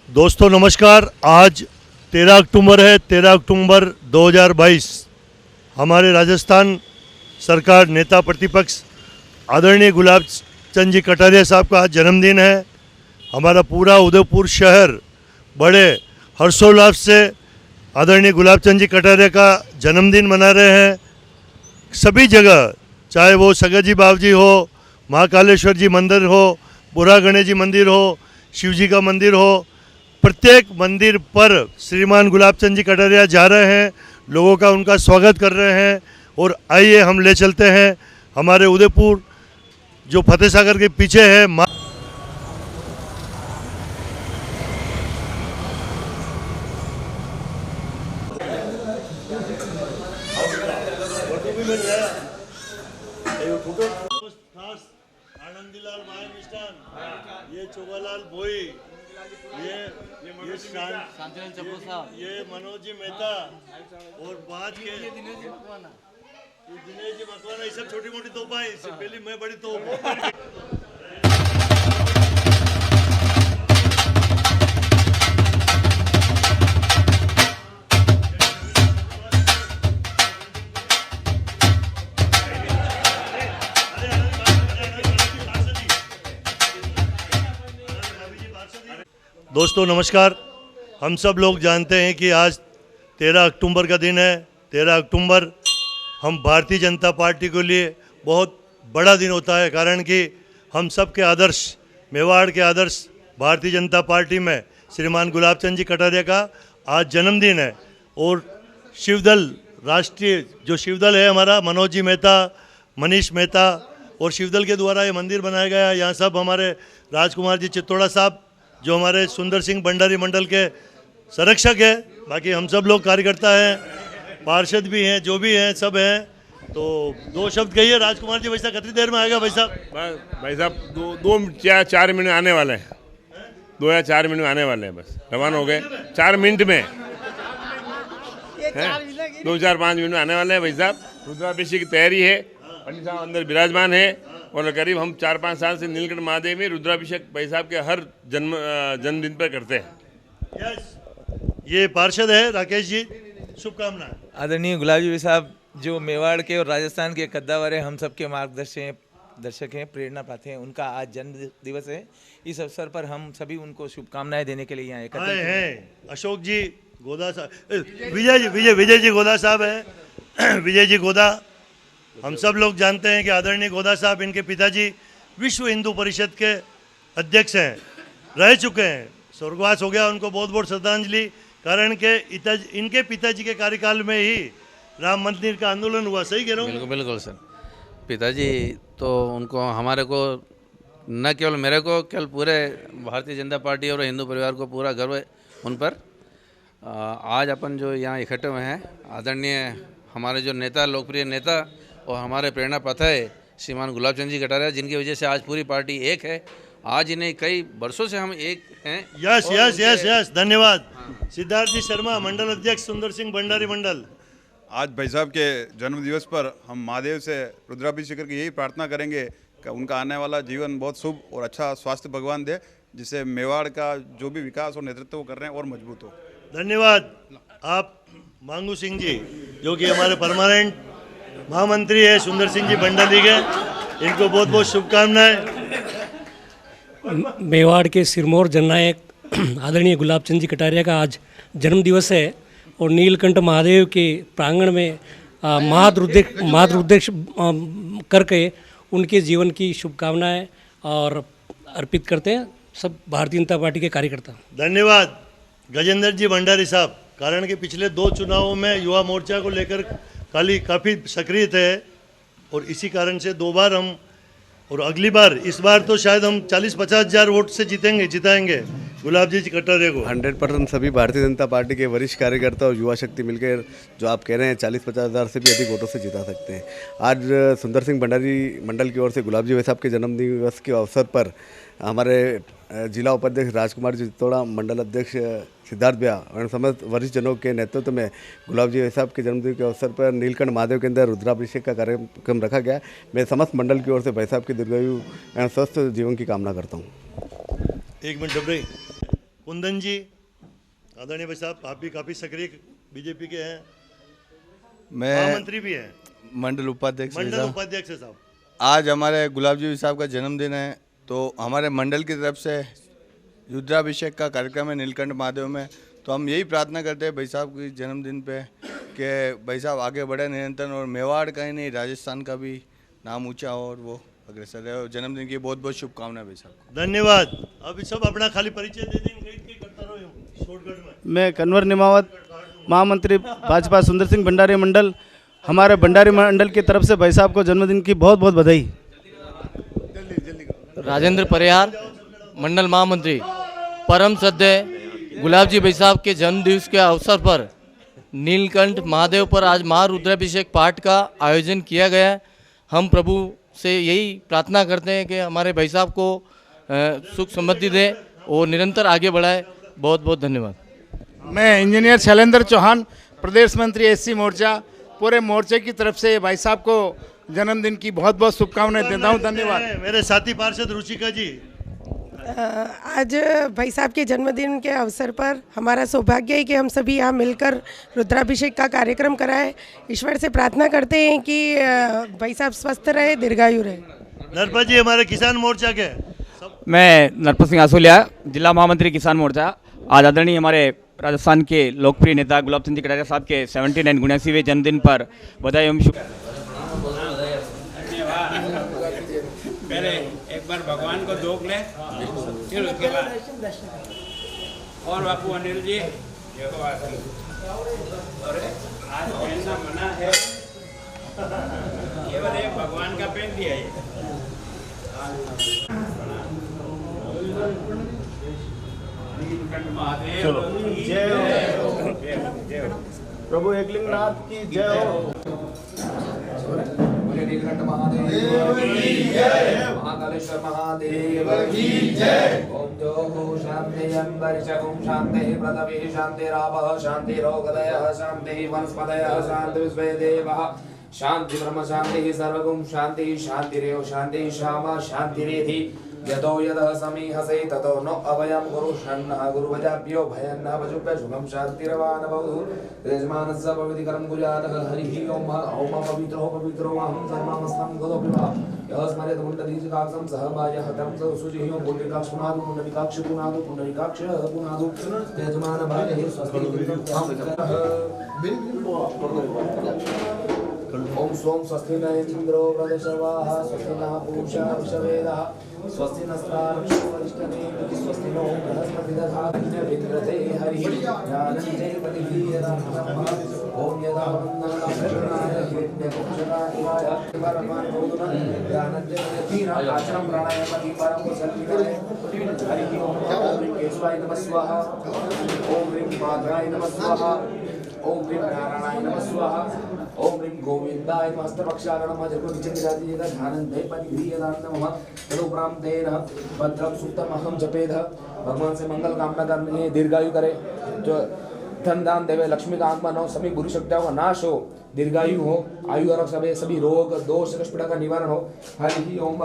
दोस्तों नमस्कार। आज 13 अक्टूबर है। 13 अक्टूबर 2022 हमारे राजस्थान सरकार नेता प्रतिपक्ष आदरणीय गुलाब चंद जी कटारिया साहब का आज जन्मदिन है। हमारा पूरा उदयपुर शहर बड़े हर्षोल्लास से आदरणीय गुलाब चंद जी कटारिया का जन्मदिन मना रहे हैं। सभी जगह, चाहे वो सगाजी बावजी हो, महाकालेश्वर जी मंदिर हो, बुरा गणेश जी मंदिर हो, शिव जी का मंदिर हो, प्रत्येक मंदिर पर श्रीमान गुलाबचंद जी कटारिया जा रहे हैं, लोगों का उनका स्वागत कर रहे हैं। और आइए हम ले चलते हैं हमारे उदयपुर जो फतेह सागर के पीछे है। आनंदीलाल माया मिष्ठान, ये चोगालाल भोई, ये शांतिलाल चप्पू साहब, ये मनोज जी मेहता और बाद के दिनेश जी मकवाना, ये सब छोटी मोटी तोपा है। इससे पहले मैं बड़ी तोप। दोस्तों नमस्कार। हम सब लोग जानते हैं कि आज 13 अक्टूबर का दिन है। 13 अक्टूबर हम भारतीय जनता पार्टी के लिए बहुत बड़ा दिन होता है, कारण कि हम सब के आदर्श, मेवाड़ के आदर्श भारतीय जनता पार्टी में श्रीमान गुलाबचंद जी कटारिया का आज जन्मदिन है। और शिवदल, राष्ट्रीय जो शिवदल है हमारा, मनोज जी मेहता, मनीष मेहता और शिवदल के द्वारा ये मंदिर बनाया गया है। यहाँ सब हमारे राजकुमार जी चित्तौड़ा साहब जो हमारे सुंदर सिंह भंडारी मंडल के संरक्षक है, बाकी हम सब लोग कार्यकर्ता हैं, पार्षद भी हैं, जो भी हैं सब हैं। तो दो शब्द कहिए राजकुमार जी। वैसा कितनी देर में आएगा भाई साहब? भाई साहब दो या 4 मिनट आने वाले हैं। 2 या 4 मिनट में आने वाले हैं, बस रवाना हो गए 4 मिनट में। 2-4-5 मिनट में आने वाले हैं भाई साहब। रुद्राभिषेक की तैयारी है, पंडित साहब अंदर विराजमान है और करीब हम 4-5 साल से नीलकंठ महादेव में रुद्राभिषेक भाई साहब के हर जन्मदिन पर करते हैं। यस, ये पार्षद है राकेश जी, शुभकामनाएं। आदरणीय गुलाब जी साहब जो मेवाड़ के और राजस्थान के कद्दावर हैं, हम सबके मार्गदर्शक हैं, प्रेरणा पाते हैं। उनका आज जन्म दिवस है। इस अवसर पर हम सभी उनको शुभकामनाएं देने के लिए यहाँ एकत्रित हैं। अशोक जी गोदा साहब, विजय जी गोदा साहब है। विजय जी गोदा, हम सब लोग जानते हैं कि आदरणीय गोदा साहब, इनके पिताजी विश्व हिंदू परिषद के अध्यक्ष हैं, रह चुके हैं। स्वर्गवास हो गया, उनको बहुत बहुत श्रद्धांजलि। कारण के इनके पिताजी के कार्यकाल में ही राम मंदिर का आंदोलन हुआ। सही कह रहा हूँ? बिल्कुल बिल्कुल सर। पिताजी तो उनको, हमारे को, न केवल मेरे को, केवल पूरे भारतीय जनता पार्टी और हिंदू परिवार को पूरा गर्व है उन पर। आज अपन जो यहाँ इकट्ठे हुए हैं, आदरणीय हमारे जो नेता, लोकप्रिय नेता और हमारे प्रेरणा पाता है श्रीमान गुलाबचंद जी कटारिया, जिनकी वजह से आज पूरी पार्टी एक है। आज इन्हें कई वर्षों से हम एक हैं। यस यस यस यस, धन्यवाद। सिद्धार्थ जी शर्मा, मंडल अध्यक्ष सुंदर सिंह भंडारी मंडल। आज भाई साहब के जन्म दिवस पर हम महादेव से रुद्राभिषेक की यही प्रार्थना करेंगे कि उनका आने वाला जीवन बहुत शुभ और अच्छा स्वास्थ्य भगवान दे, जिससे मेवाड़ का जो भी विकास और नेतृत्व कर रहे हैं और मजबूत हो। धन्यवाद। आप मांगू सिंह जी जो कि हमारे परमानेंट महामंत्री है सुंदर सिंह जी भंडारी के, इनको बहुत बहुत शुभकामनाएं। मेवाड़ के सिरमौर जननायक आदरणीय गुलाबचंद जी कटारिया का आज जन्म दिवस है और नीलकंठ महादेव के प्रांगण में महारुद्रेक्ष करके उनके जीवन की शुभकामनाएं और अर्पित करते हैं सब भारतीय जनता पार्टी के कार्यकर्ता। धन्यवाद गजेंद्र जी भंडारी साहब, कारण के पिछले 2 चुनावों में युवा मोर्चा को लेकर काफ़ी सक्रिय थे और इसी कारण से 2 बार हम, और अगली बार, इस बार तो शायद हम 40-50 हज़ार वोट से जिताएंगे गुलाब जी कटारिया को। 100% सभी भारतीय जनता पार्टी के वरिष्ठ कार्यकर्ता और युवा शक्ति मिलकर जो आप कह रहे हैं 40-50 हज़ार से भी अधिक वोटों से जिता सकते हैं। आज सुंदर सिंह भंडारी मंडल की ओर से गुलाब जी भाई साहब के जन्म दिवस के अवसर पर हमारे जिला उपाध्यक्ष राजकुमार जी चित्तौड़ा, मंडल अध्यक्ष सिद्धार्थ भैया और समस्त वरिष्ठ जनों के नेतृत्व में गुलाब जी साहब के जन्मदिन के अवसर पर नीलकंठ महादेव के अंदर रुद्राभिषेक का कार्यक्रम रखा गया। मैं समस्त मंडल की ओर से भाई साहब की दीर्घायु एवं स्वस्थ जीवन की कामना करता हूँ। एक मिनट डबरे, कुंदन जी, आदरणीय भाई साहब, आप भी काफ़ी सक्रिय बीजेपी के हैं, मैं महामंत्री भी हैं, मंडल उपाध्यक्ष मंडल साहब। उपाध्यक्ष है साहब। आज हमारे गुलाब जी साहब का जन्मदिन है, तो हमारे मंडल की तरफ से रुद्राभिषेक का कार्यक्रम है नीलकंठ महादेव में। तो हम यही प्रार्थना करते हैं भाई साहब के जन्मदिन पे कि भाई साहब आगे बढ़े निरंतर, और मेवाड़ का ही नहीं राजस्थान का भी नाम ऊंचा हो और वो अग्रसर है। और जन्मदिन की बहुत बहुत शुभकामनाएं भाई साहब को। धन्यवाद। अभी सब अपना खाली परिचय दे देंगे, करता रहो शॉर्टकट में। मैं कन्वर निमावत, महामंत्री भाजपा सुंदर सिंह भंडारी मंडल। हमारे भंडारी मंडल की तरफ से भाई साहब को जन्मदिन की बहुत बहुत बधाई। राजेंद्र परिहार, मंडल महामंत्री। परम श्रद्धेय गुलाब जी भाई साहब के जन्म दिवस के अवसर पर नीलकंठ महादेव पर आज महारुद्राभिषेक पाठ का आयोजन किया गया है। हम प्रभु से यही प्रार्थना करते हैं कि हमारे भाई साहब को सुख समृद्धि दे और निरंतर आगे बढ़ाए। बहुत बहुत धन्यवाद। मैं इंजीनियर शैलेंद्र चौहान, प्रदेश मंत्री एससी मोर्चा, पूरे मोर्चे की तरफ से भाई साहब को जन्मदिन की बहुत बहुत शुभकामनाएं देता हूँ। धन्यवाद। मेरे साथी पार्षद रुचिका जी, आज भाई साहब के जन्मदिन के अवसर पर हमारा सौभाग्य है कि हम सभी यहाँ मिलकर रुद्राभिषेक का कार्यक्रम कराएं। ईश्वर से प्रार्थना करते हैं कि भाई साहब स्वस्थ रहे, दीर्घायु रहे। नरपत जी हमारे किसान मोर्चा के। मैं नरपत सिंह आसोलिया, जिला महामंत्री किसान मोर्चा। आज आदरणीय हमारे राजस्थान के लोकप्रिय नेता गुलाब चंद जी कटारिया साहब के 79 जन्मदिन पर बधाई एवं पहले एक बार भगवान को धोख ले, फिर उसके बाद और बापू अनिल जी देखो आज पहनना मना है, ये वाले भगवान का पहन दिया है। चलो जय प्रभु एकलिंगनाथ की जय हो। नीलकंठ महादेव की जय, महाकालेश्वर महादेव की जय। ओम जो शांति अंतरिक्षं शांति पृथ्वी शांतिरापः शांतिरोगदयः शांति वनस्पतयः शांति विश्वेदेवः शांति ब्रह्म शांति सर्वगुण शांति शांतिरेव शांति श्यामा शांतिरेधि यतो यदः समीहसे ततो नो अभयं गुरु शन्नः गुरुवजाभ्यो भयन्नः वजुभ्य शुभं शान्तिरवान् भवतु यजमानस्य पवित्रं गुजातः हरिः ओम ओम पवित्रो अहं सर्वमस्तं गतो विभा यः स्मरेत मुण्डलीकाक्षं सह बाह्यः तं सुजिः पुण्डरीकाक्ष पुनादु पुण्डरीकाक्ष पुनादु पुण्डरीकाक्ष पुनादु यजमान भागे स्वस्ति ओम सोम स्वस्ति न इंद्रो वृद्धश्रवाः स्वस्ति नः पूषा विश्ववेदाः स्वस्ति नस्तारक्षोरिष्टनेमिः स्वस्ति नो बृहस्पति दधाति विद्रते हरिः ज्ञानञ्जय परिधीयताम् ओम यदा वन्दनाय हिरण्यकुक्षकाय परमान् बोधनं ज्ञानञ्जय परिधीयताम् आचरं प्राणायामति परं सन्निधाय हरिः ओम केशवाय नमः स्वाहा ओम ह्रीं माधवाय नमः स्वाहा ओम ह्रीं नारायणाय नमः स्वाहा ओम ह्रीं गोविंदाय नमः हस्तपक्षाय नमः जगुनिचन्द्रादिजेत ध्यानन्ते परिधीयतां नमः तदुपराम तेन भद्रं सुक्तमहं जपेद। भगवान से मंगल कामना करने, दीर्घायु करे, जो धन दान देवे, लक्ष्मी का आगमन हो, सभी बुरी शक्तियों का नाश हो, दीर्घायु हो, आयु और सभी रोग दोष पीड़ा का निवारण हो। हरि ओम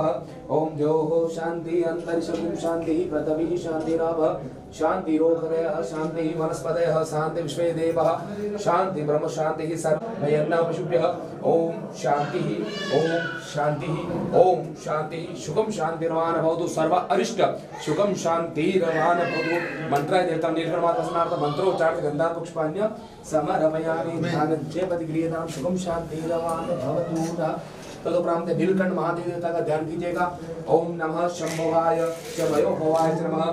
ओम द्यो हो शांति अंतरिक्षं शांति पृथ्वी शांतिरापः शांतिरोगदयः शांति वनस्पतयः शांति विश्वेदेवः शांति ब्रह्म शांति सर्वयज्ञपशुभ्यः ओम शांति ओम शांति सुखम शांतिर्वान् भवतु सर्व अरिष्ट सुखम शांतिर्वान् भवतु। मंत्राय देवता निर्गुणमात्मस्नार्थ मंत्रोच्चारण गंधा पुष्पाण्य समर्पयामि ध्यानञ्च प्रतिक्रियतां सुखम शांतिर्वान् भवतु। तदुपरांत नीलकंठ महादेव देवता का ध्यान कीजिएगा। ओम नमः शंभुवाय च मयोभवाय च नमः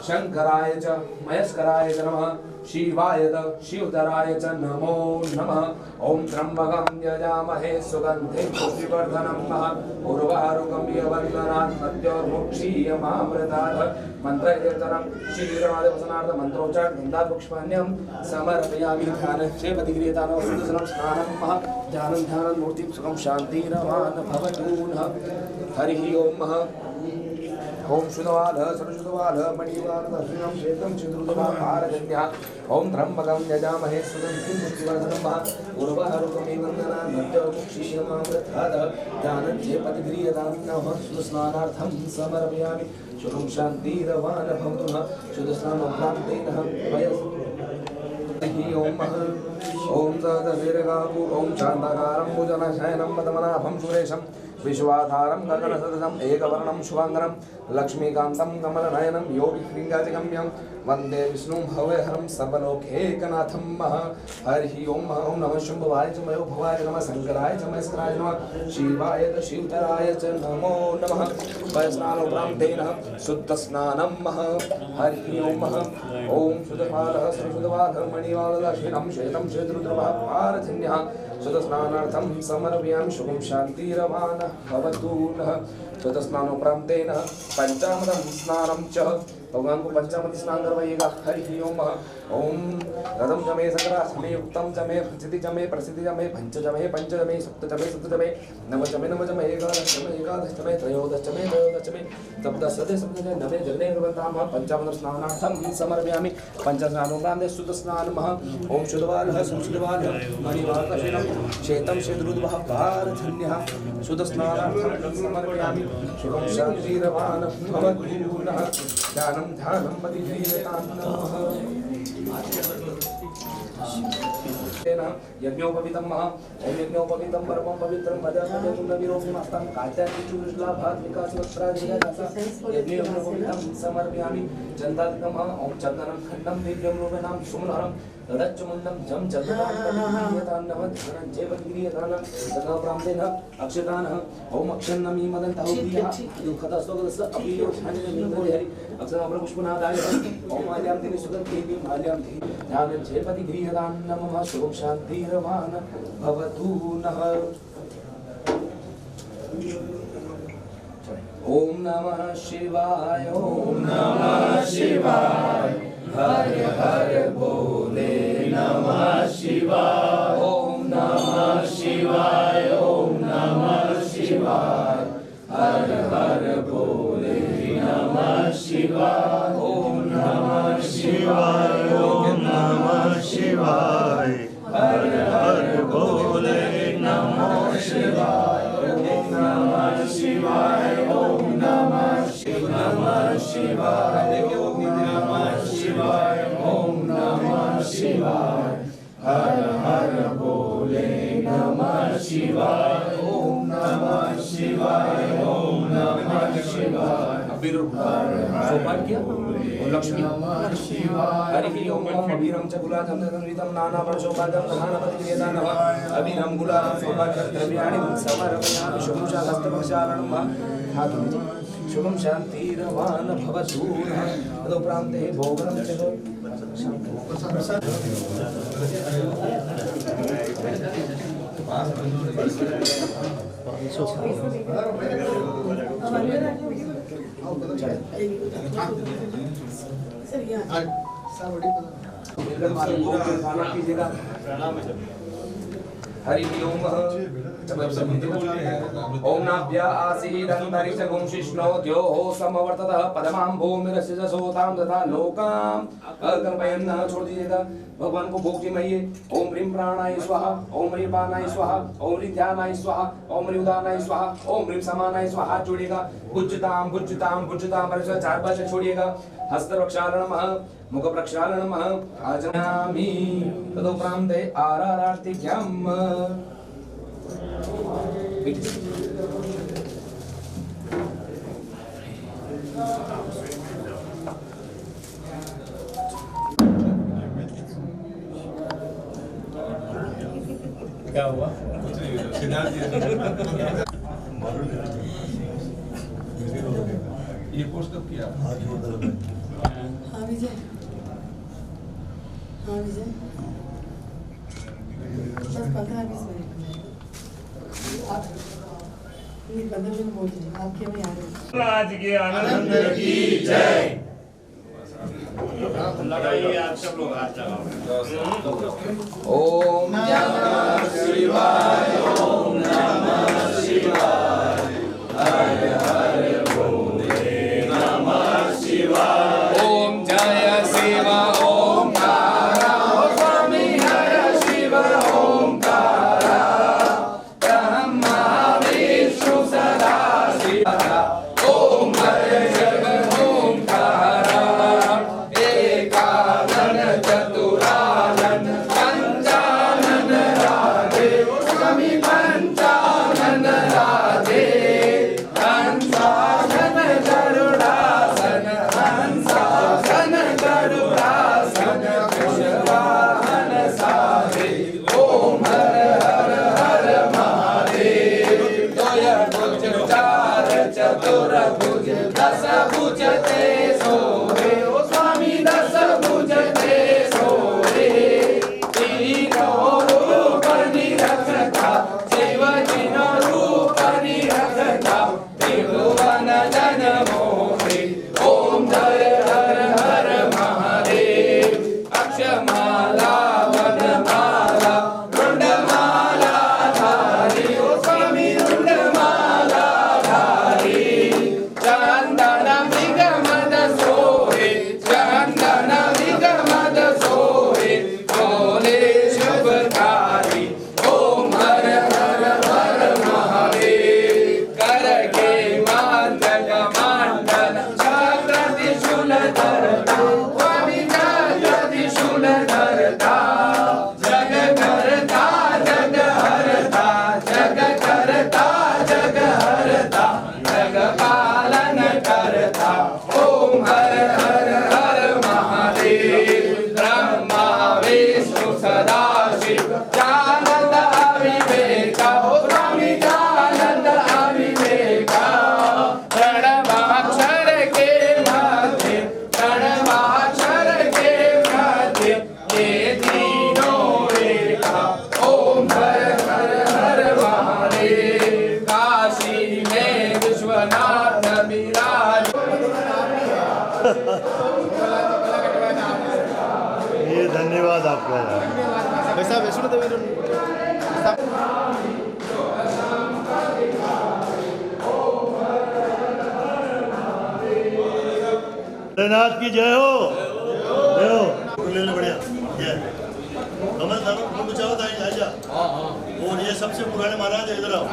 शंकराय च मयस्कराय च नमः शिवाय च शिवधराय च नमो नमः। ओम त्र्यंबकं यजामहे सुगन्धिं पुष्टिवर्धनं उर्वारुकं यवन्दनात् मृत्योर्मुक्षीयमामृतात् मंत्रकीर्तनं श्रीगणनाथवसनार्थ मंत्रोच्चारण गन्धात् पुष्पाण्यं समर्पयामि ध्यानञ्च प्रतिक्रियतां वस्तुजलं स्नानं ध्यानं मूर्तिं सुखं शान्तिरवान् भवतु। हरिः ओम ओम शुद्धवाल सर्वशुद्धवाल मणिवाल दर्शनम श्वेतम चंद्रुदभारजन्यः ओम त्र्यंबकं यजामहे सुगन्धिं पुष्टिवर्धनम् उर्वरुकमे वन्दना नद्यमुक्षीयमामृताद ज्ञानञ्चेपतिग्रियतां नमः सुस्नानार्थं समर्पयामि शुभं शान्तिरवान भवतु नः शुद्धस्नानोपरान्तेन ओम सदवीरगापु ओम शांताकारं भुजनशयनं पद्मनाभं सुरेशं विश्वाधारं गगनसदृशं एकवर्णं शुभांगरं लक्ष्मीकान्तं कमलनयनं योगिशृङ्गादिगम्यं वन्दे विष्णुं भवहरं सर्वलोकैकनाथं हरिः ओम नमः शम्भवाय च मयो भवाय नमः शंकराय च महेश्वराय नमः शिवाय च शिवतराय च नमो नमः वैष्णवोपरान्तेन शुद्धस्नानं हरिः ओम शुद्धपालः श्रीशुद्धपालः मणिवालदक्षिणं श्वेतं श्वेतरुद्रभारजन्यः शुद्धस्नानार्थं समर्पयामि शुभं शान्तिरवानः भवतु नः शुद्धस्नानोपरान्तेन पंचामृतं स्नानं च भगवान को पंचामृत स्नान करवाइएगा हरिः ओम ओम रथम जमे सकरा समय युक्तम जमे प्रसिद्धि जमे प्रसिद्धि जमे पंच जमे पंच जमे सप्त जमे नव जमे एकादश जमे त्रयोदश जमे सप्तदश सप्तदश नवे जमे भगवतां पंचामृत स्नानार्थं समर्पयामि पंचस्नानोपरान्ते शुद्ध स्नानम् ओम शुद्धवालः सुशुद्धवालः मणिवालदक्षिणं श्वेतं श्वेतरुद्रभारजन्यः शुद्ध स्नानार्थं समर्पयामि शुभं शान्तिरवान भवतु नः ध्यानं मतिधीरतां नमः यज्ञोपवीतं ओम यज्ञोपवीतं परमं पवित्रं भजामि विरोधिमस्तं कात्यायनचुष्लाभात् विकासवस्त्रादिगासा यज्ञोपवीतं समर्पयामि चन्दादिकम् ओम चन्दनं खण्डं दिव्यं रूपेणां सुमनरं तदच्चमुण्डं जं चन्द्रदानः जयपतिग्रियदानं तदाप्रान्तेन अक्षतानः ओम अक्षन्नमी मदन्तौदियः दुःखदस्तोगदस्त अपियो ध्याननिर्मोहरि अक्षरामृपुष्पनादाय ओम माल्यां दिनि सुगन्धिं माल्यां धि ध्यानं जयपतिग्रियदानं नमः शुभं शान्तिरवान भवतु नः ओम नमः शिवाय ओम नमः शिवाय हर हर बोले नमः शिवाय ओम नमः शिवाय ओम नमः शिवाय हर हर बोले नमः शिवाय ओम नमः शिवाय ओम नमः शिवाय हर हर बोले नमः शिवाय ओम नमः शिवाय ओम नमः शिवाय ओम नमः शिवाय ओम नमः शिवाय हर हर बोले नमः शिवाय ओम नमः शिवाय ओम नमः शिवाय सौभाग्य लक्ष्मी नमः शिवाय हरिः ओम अभिरं च गुलाजं संवितं नानावर्षोपादं नानापतिक्रियदानः अभिरं गुलाजं सौभाग्यं द्रव्याणि समर्पयामि शुभं हस्तप्रक्षालनं शुभं शान्तिरवान भवतु नः तदुपरान्ते भोगनं च हरि ओम ओम नाभ्य आसीदन्तरिक्षगुं शिष्णोद्यो समवर्ततः पदमां भूमिरस्य सोतां तथा लोकां अकल्पयन् छोड़ दीजिएगा भगवान को भोग जिमाइए ओम ह्रीं प्राणाय स्वाहा ओम ह्रीं पानाय स्वाहा ओम ह्रीं ध्यानाय स्वाहा ओम ह्रीं उदानाय स्वाहा ओम ह्रीं समानाय स्वाहा जोड़िएगा भुज्यतां भुज्यतां भुज्यतां पर 4 बार छोड़िएगा हस्त प्रक्षालनम् मुख प्रक्षालनम् आचमयामि तदुपरान्ते आरारार्तिक्यम् क्या हुआ? ये पोस्ट कब किया? हाँ विजय, हाँ विजय, बस 15-20 मिनट आप 15 मिनट बोल दीजिए, आपके में आ रहे हैं। आज के आनंद की जय। लगाइए आप सब लोग हाथ लगाओ। ओम नमः शिवाय ओम नमः शिवाय हर हर बोले ये धन्यवाद आपका। वैसा वैष्णो देवी भोलेनाथ की जय हो, जय हो। ले ले बढ़िया, जय। कमल साहब फोटो चाहो था आजा। और ये सबसे पुराने महाराज है, इधर आओ।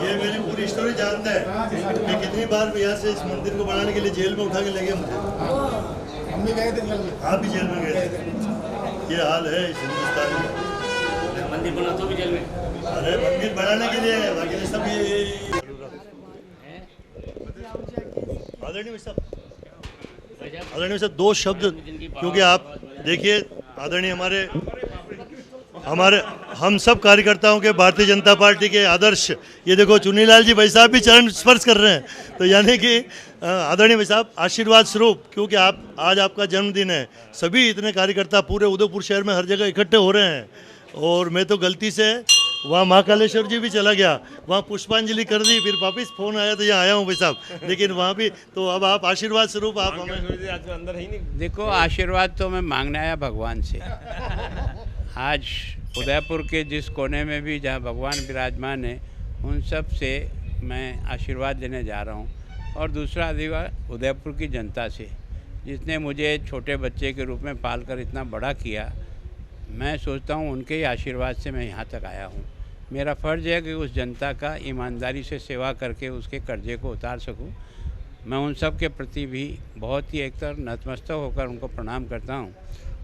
ये मेरी पूरी स्टोरी जानते हैं। मैं कितनी बार भी यहाँ से इस मंदिर को बनाने के लिए जेल में उठा के ले गए मुझे। हम भी गए थे जेल में। आप भी जेल में गए थे। ये हाल है इस हिंदुस्तान में। मंदिर बना तो भी जेल में। अरे मंदिर बनाने के लिए, बाकी सब ये आदरणीय साहब, आदरणीय साहब दो शब्द, क्योंकि आप देखिए आदरणीय हमारे हम सब कार्यकर्ताओं के भारतीय जनता पार्टी के आदर्श, ये देखो चुन्नीलाल जी भाई साहब भी चरण स्पर्श कर रहे हैं। तो यानी कि आदरणीय भाई साहब आशीर्वाद स्वरूप, क्योंकि आज आपका जन्मदिन है, सभी इतने कार्यकर्ता पूरे उदयपुर शहर में हर जगह इकट्ठे हो रहे हैं। और मैं तो गलती से वहाँ महाकालेश्वर जी भी चला गया, वहाँ पुष्पांजलि कर दी, फिर वापस फोन आया तो यहाँ आया हूँ भाई साहब। लेकिन वहाँ भी तो अब आप आशीर्वाद स्वरूप आप हमें अंदर ही नहीं। देखो आशीर्वाद तो मैं मांगने आया भगवान से। आज उदयपुर के जिस कोने में भी जहाँ भगवान विराजमान है, उन सब से मैं आशीर्वाद लेने जा रहा हूँ। और दूसरा आशीर्वाद उदयपुर की जनता से, जिसने मुझे छोटे बच्चे के रूप में पालकर इतना बड़ा किया। मैं सोचता हूँ उनके ही आशीर्वाद से मैं यहाँ तक आया हूँ। मेरा फ़र्ज़ है कि उस जनता का ईमानदारी से सेवा करके उसके कर्जे को उतार सकूँ। मैं उन सब के प्रति भी बहुत ही एक तरह नतमस्तक होकर उनको प्रणाम करता हूँ।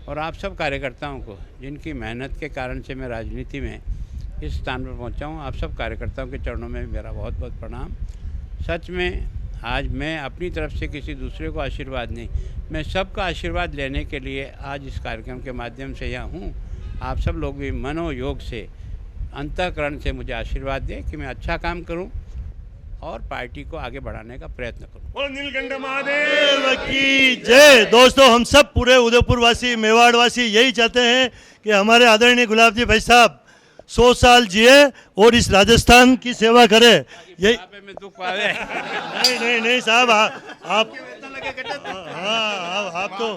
और आप सब कार्यकर्ताओं को, जिनकी मेहनत के कारण से मैं राजनीति में इस स्थान पर पहुँचा हूँ, आप सब कार्यकर्ताओं के चरणों में मेरा बहुत बहुत प्रणाम। सच में आज मैं अपनी तरफ से किसी दूसरे को आशीर्वाद नहीं, मैं सबका आशीर्वाद लेने के लिए आज इस कार्यक्रम के माध्यम से यहाँ हूँ। आप सब लोग भी मनोयोग से, अंतःकरण से मुझे आशीर्वाद दें कि मैं अच्छा काम करूँ और पार्टी को आगे बढ़ाने का प्रयत्न करूँ। नीलकंठ महादेव की जय। दोस्तों हम सब पूरे उदयपुर वासी, मेवाड़ वासी यही चाहते हैं कि हमारे आदरणीय गुलाब जी भाई साहब 100 साल जिए और इस राजस्थान की सेवा करे। यही नहीं साहब, आप हाँ आप तो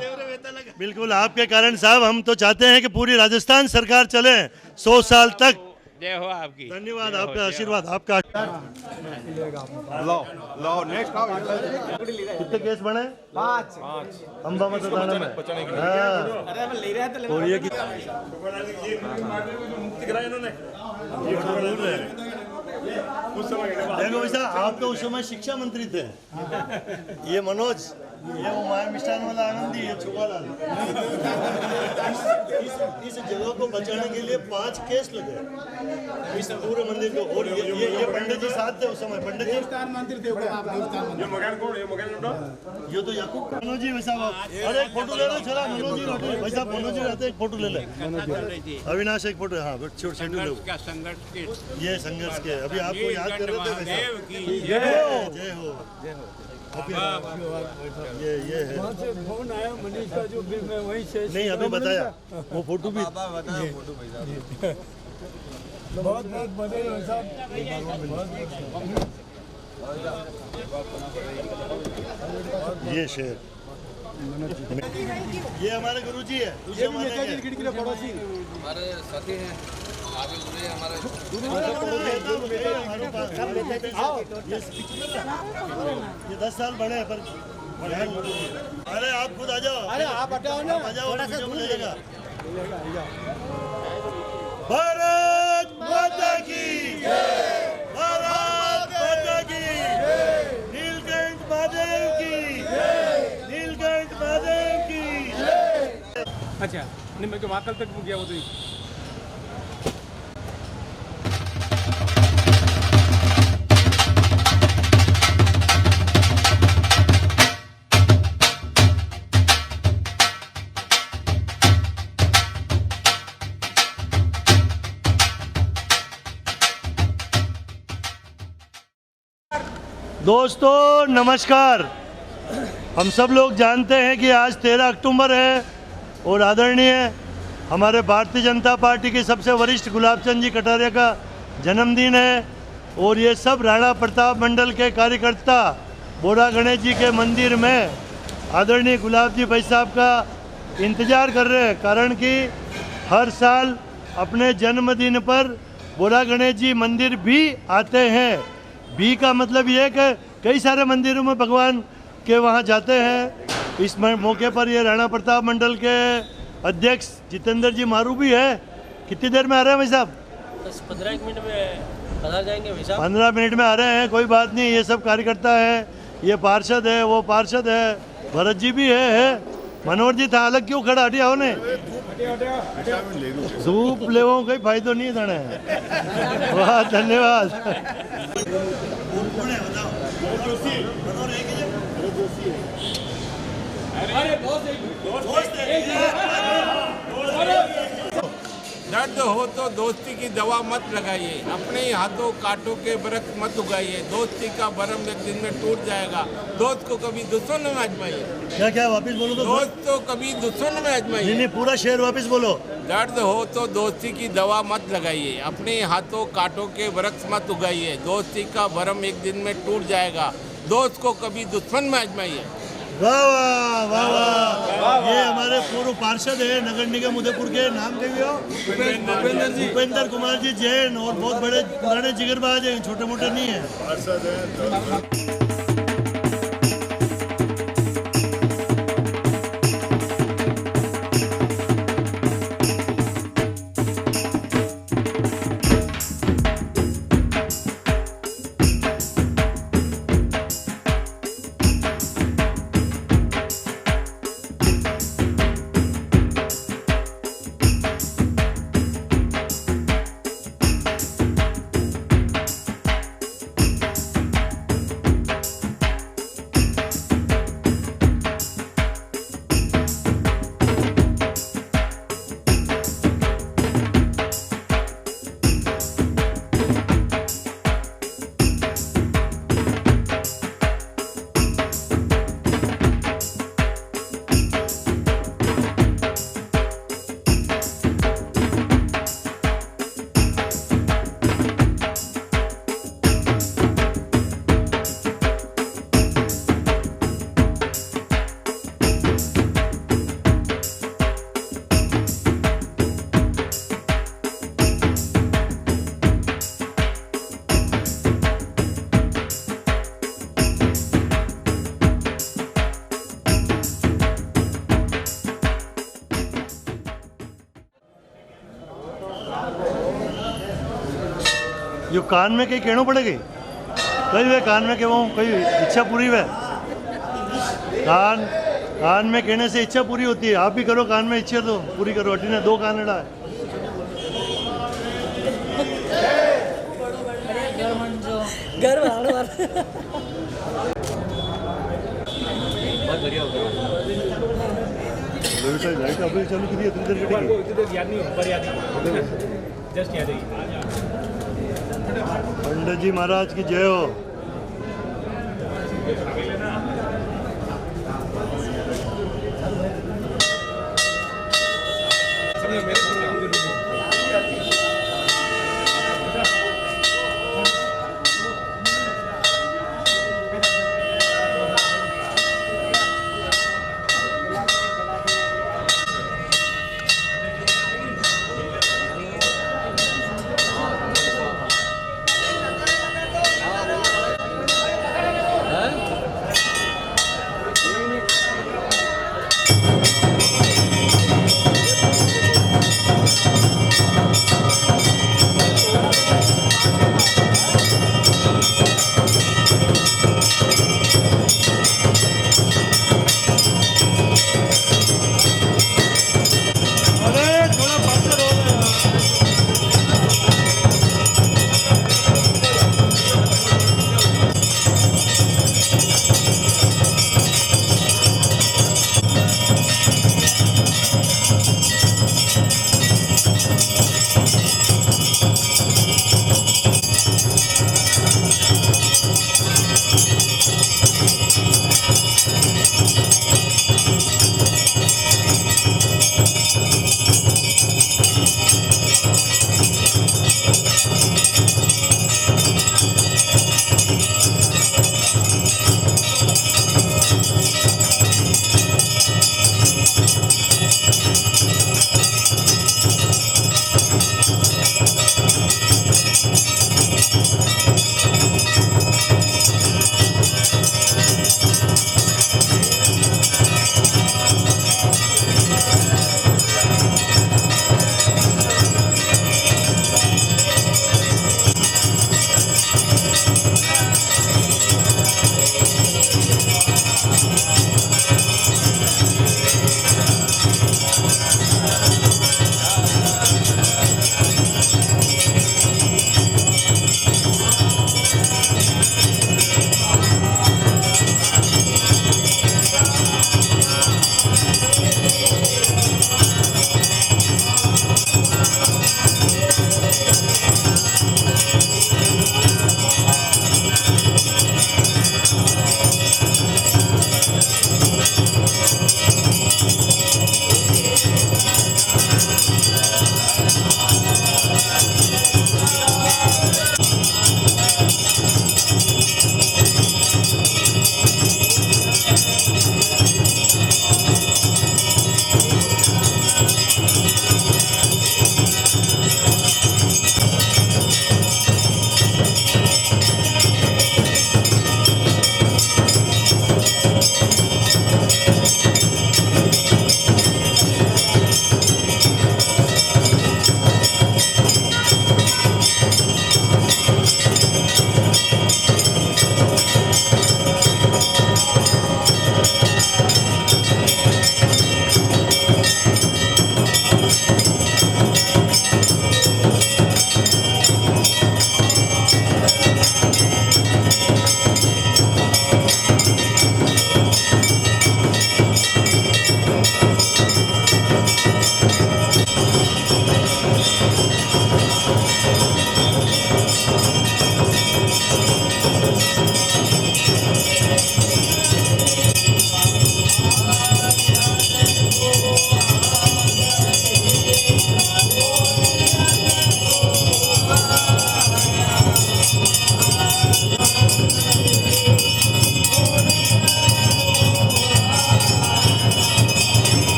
बिल्कुल आपके कारण साहब हम तो चाहते हैं कि पूरी राजस्थान सरकार चले 100 साल तक। जय हो आपकी। धन्यवाद, आपका आशीर्वाद, आपका। लो नेक्स्ट कितने केस बने? 5 अंबा मतदान में। और ये मुक्ति कराई इन्होंने। देखो वैसा आप तो उस समय शिक्षा मंत्री थे, ये मनोज, ये वो माया मिष्ठान वाला आनंदी, ये छुपालाल। इस जगह को बचाने के लिए 5 केस लगे इस पूरे मंदिर को। और ये पंडित जी साथ थे उस समय, पंडित जी मंत्री थे। ये मकान कौन? ये तो याकूब मनोज जी वैसा। अरे एक फोटो ले लो, चला मनोज जी वैसा, मनोज जी रहते, एक फोटो ले ले। अविनाश एक फोटो, हाँ छोटे संघर्ष के, ये संघर्ष के अभी आपको याद कर रहे थे। जय हो। ये है फोन आया मनीष का, जो फिर मैं वहीं से नहीं अभी बताया वो फोटो भी बहुत बधाई हो साहब। ये शेर ये हमारे गुरुजी है, दूसरे हमारे हमारे साथी हैं, आगे जुड़े हमारे। ये 10 साल बड़े हैं पर। अरे आप खुद आ जाओ। अरे आप हटाओ ना, आ जाओ, मिलेगा। भारत माता की जय, भारत माता की जय, नीलकंठ महादेव की जय, नीलकंठ महादेव की जय। अच्छा नहीं, मैं तो महाकाल तक गया वो तो। दोस्तों नमस्कार। हम सब लोग जानते हैं कि आज 13 अक्टूबर है और आदरणीय हमारे भारतीय जनता पार्टी के सबसे वरिष्ठ गुलाब चंद जी कटारिया का जन्मदिन है। और ये सब राणा प्रताप मंडल के कार्यकर्ता बोरा गणेश जी के मंदिर में आदरणीय गुलाब जी भाई साहब का इंतज़ार कर रहे हैं, कारण कि हर साल अपने जन्मदिन पर बोला गणेश जी मंदिर भी आते हैं। भी का मतलब ये है कि कई सारे मंदिरों में भगवान के वहाँ जाते हैं। इस मौके पर ये राणा प्रताप मंडल के अध्यक्ष जितेंद्र जी मारू भी है। कितनी देर में आ रहे हैं भाई साहब? 15 मिनट में पधार जाएंगे भाई साहब। 15 मिनट में आ रहे हैं, कोई बात नहीं। ये सब कार्यकर्ता है, ये पार्षद है, वो पार्षद है, भरत जी भी है। मनोहर जी था अलग क्यों खड़ा? हटिया हो ने धूप ले कोई फायदो नहीं थाने। वाह धन्यवाद। दर्द हो तो दोस्ती की दवा मत लगाइए, अपने ही हाथों कांटों के वृक्ष मत उगाइए। दोस्ती का भरम एक दिन में टूट जाएगा, दोस्त को कभी दुश्मन में आजमाइए। क्या क्या वापस बोलो तो? दोस्त तो कभी दुश्मन में आजमाइए। नहीं, पूरा शेर वापस बोलो। दर्द हो तो दोस्ती की दवा मत लगाइए, अपने ही हाथों कांटों के वृक्ष मत उगाइए। दोस्ती का भरम एक दिन में टूट जाएगा, दोस्त को कभी दुश्मन में आजमाइए। वाह वाह वाह वाह। ये हमारे पूर्व पार्षद है नगर निगम उदयपुर के, नाम क्या हो? भूपेंद्र कुमार जी जैन, और बहुत बड़े पुराने जिगरबाज हैं, छोटे मोटे नहीं है। यो कान में कहीं कहना पड़ेगी? कई वे कान में कहूँ कोई इच्छा पूरी वे? कान में कहने से इच्छा पूरी होती है। आप भी करो, कान में इच्छा तो पूरी करो। अटी ने 2 कान अड़ा है। अभी चालू की जस्ट याद है। पंडित जी महाराज की जय हो।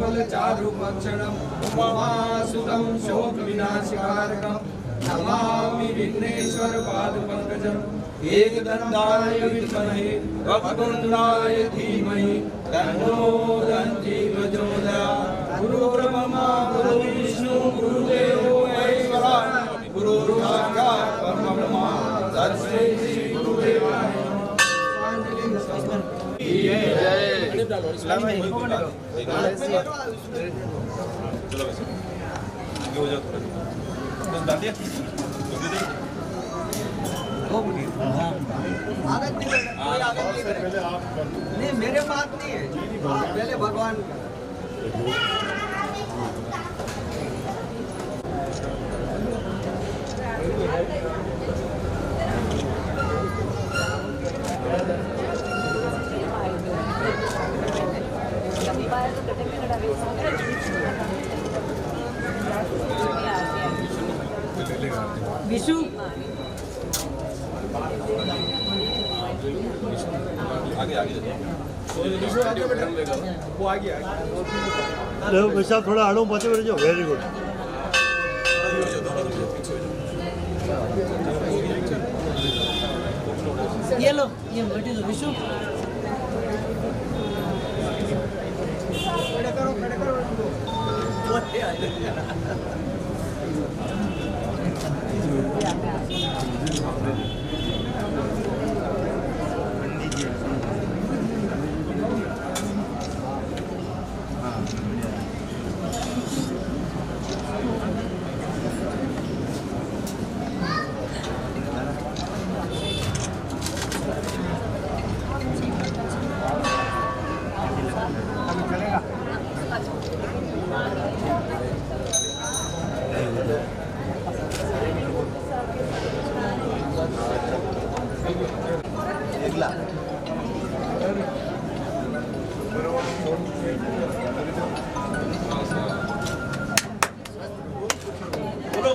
कपेन्द्रजम्बुफलचारुभक्षणम् उमासुतं शोकविनाशकारकं नमामि विघ्नेश्वरपादपङ्कजम् एकदन्ताय विद्महे वक्रतुण्डाय धीमहि तन्नो दन्ति प्रचोदयात् गुरुर्ब्रह्मा नहीं मेरे पास नहीं है, पहले भगवान विशु वो आ गया। लो भाई साहब थोड़ा आड़ो बचे बचे जो वेरी गुड। ये लो, ये बैठी दो विशु।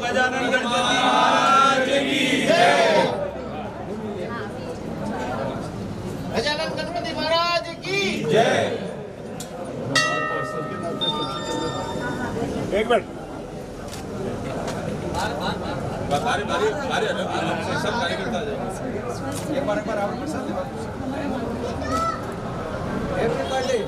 गजानन गणपति महाराज की जय। गजानन गणपति महाराज की जय। एक मिनट बारी बारी बारी सब कार्यकर्ता एक बार आप प्रसाद एवरीबॉडी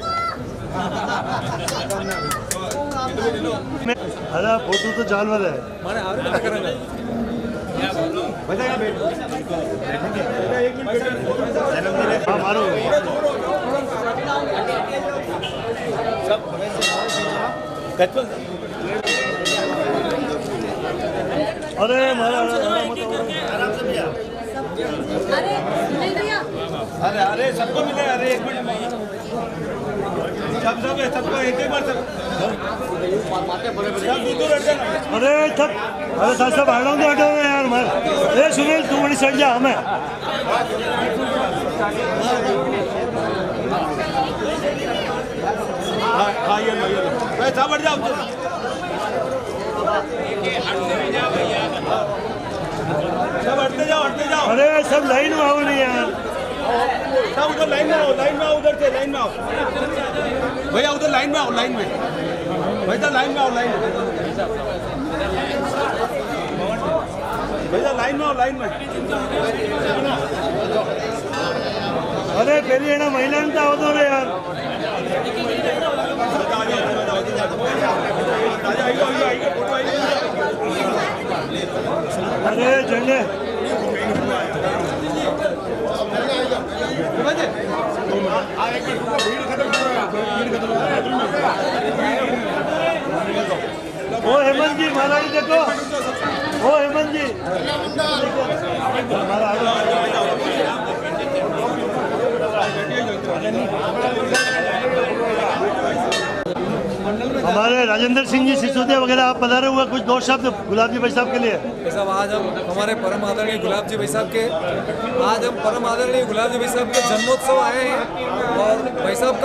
अरे फोटो तो जानवर है माने और क्या करेंगे हाँ मारो अरे मारा अरे अरे सबको मिले अरे एक मिनट सबको एक बार सब दूर हट जाना अरे थक अरे साहब हटाओ तो हटाओ यार मार ए सुनील तू बड़ी सट जा हमें हाँ ये लो सब हट जाओ सब हटते जाओ अरे सब लाइन में आओ नहीं यार सब उधर लाइन में आओ उधर से लाइन में आओ भैया उधर लाइन में आओ लाइन में भैया लाइन में आओ लाइन में भैया लाइन में आओ लाइन में अरे पहले ना महिला ने आओ तो रे यार अरे झंडे ओ हेमंत जी महाराज देखो ओ हेमंत जी हमारे राजेंद्र सिंह जी सिसोदिया वगैरह आप पधारे हुए कुछ दो शब्द गुलाब जी भाई साहब के लिए साहब आज हम हमारे परम आदरणीय गुलाब जी भाई साहब के आज हम परम आदरणीय गुलाब जी भाई साहब के जन्मोत्सव आए हैं और भाई साहब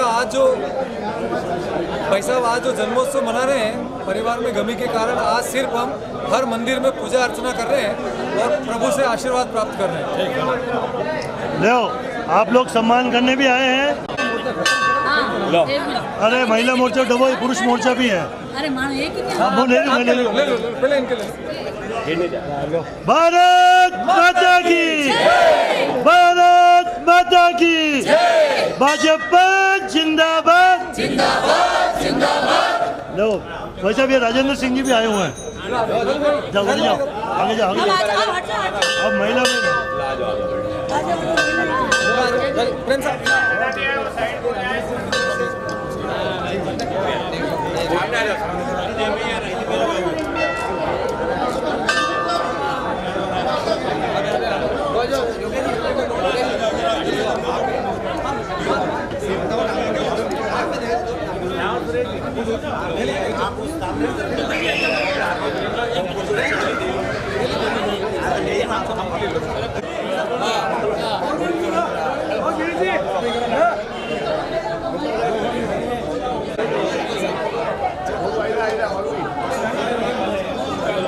आज जो जन्मोत्सव मना रहे हैं परिवार में गमी के कारण आज सिर्फ हम हर मंदिर में पूजा अर्चना कर रहे हैं और प्रभु से आशीर्वाद प्राप्त कर रहे हैं। लो आप लोग सम्मान करने भी आए हैं अरे महिला मोर्चा डबो पुरुष मोर्चा भी है अरे मानो एक ही वो ले लो पहले इनके लिए भारत माता की भारत माता की भाजपा जिंदाबाद जिंदाबाद जिंदाबाद। लो वैसे भी राजेंद्र सिंह जी भी आए हुए हैं जाओ आगे जाओ अब महिला में प्रेम साहब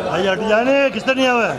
भाई हट जाने, किसने नहीं आवा है?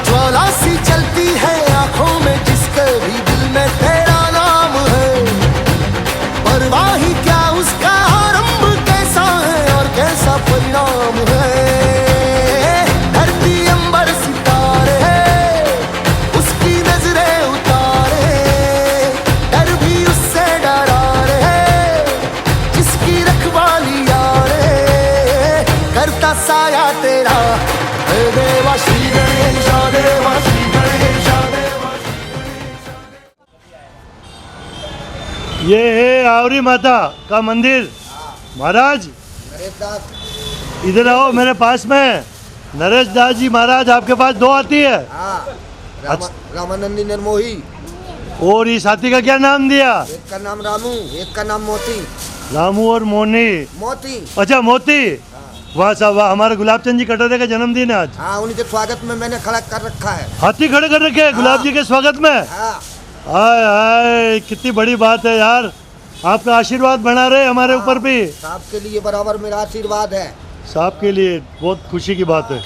ज्वाला सी चलती है आंखों में, जिसके भी दिल में तेरा नाम है। परवाही क्या उसका आरंभ कैसा है और कैसा परिणाम है। धरती अंबर सितारे उसकी नजरें उतारे, डर भी उससे डरा रे जिसकी रखवाली यारे। करता साया तेरा हे देवा श्री गणेश देवा श्री गणेश देवा। ये है आवरी माता का मंदिर। महाराज इधर आओ मेरे पास में। नरेश दास जी महाराज आपके पास दो हाथी है। रामानंदी निर्मोही। और इस हाथी का क्या नाम दिया? एक का नाम रामू, एक का नाम मोती। रामू और मोनी। मोती। अच्छा मोती। वाह साहब वाह, हमारे गुलाब चंद जी कटारे का जन्मदिन है आज। हाँ, उनके स्वागत में मैंने खड़ा कर रखा है। हाथी खड़े कर रखे हैं गुलाब जी के स्वागत में। हाय हाय, कितनी बड़ी बात है यार। आपका आशीर्वाद बना रहे हमारे ऊपर भी। साहब के लिए बराबर मेरा आशीर्वाद है। साहब के लिए बहुत खुशी की बात है।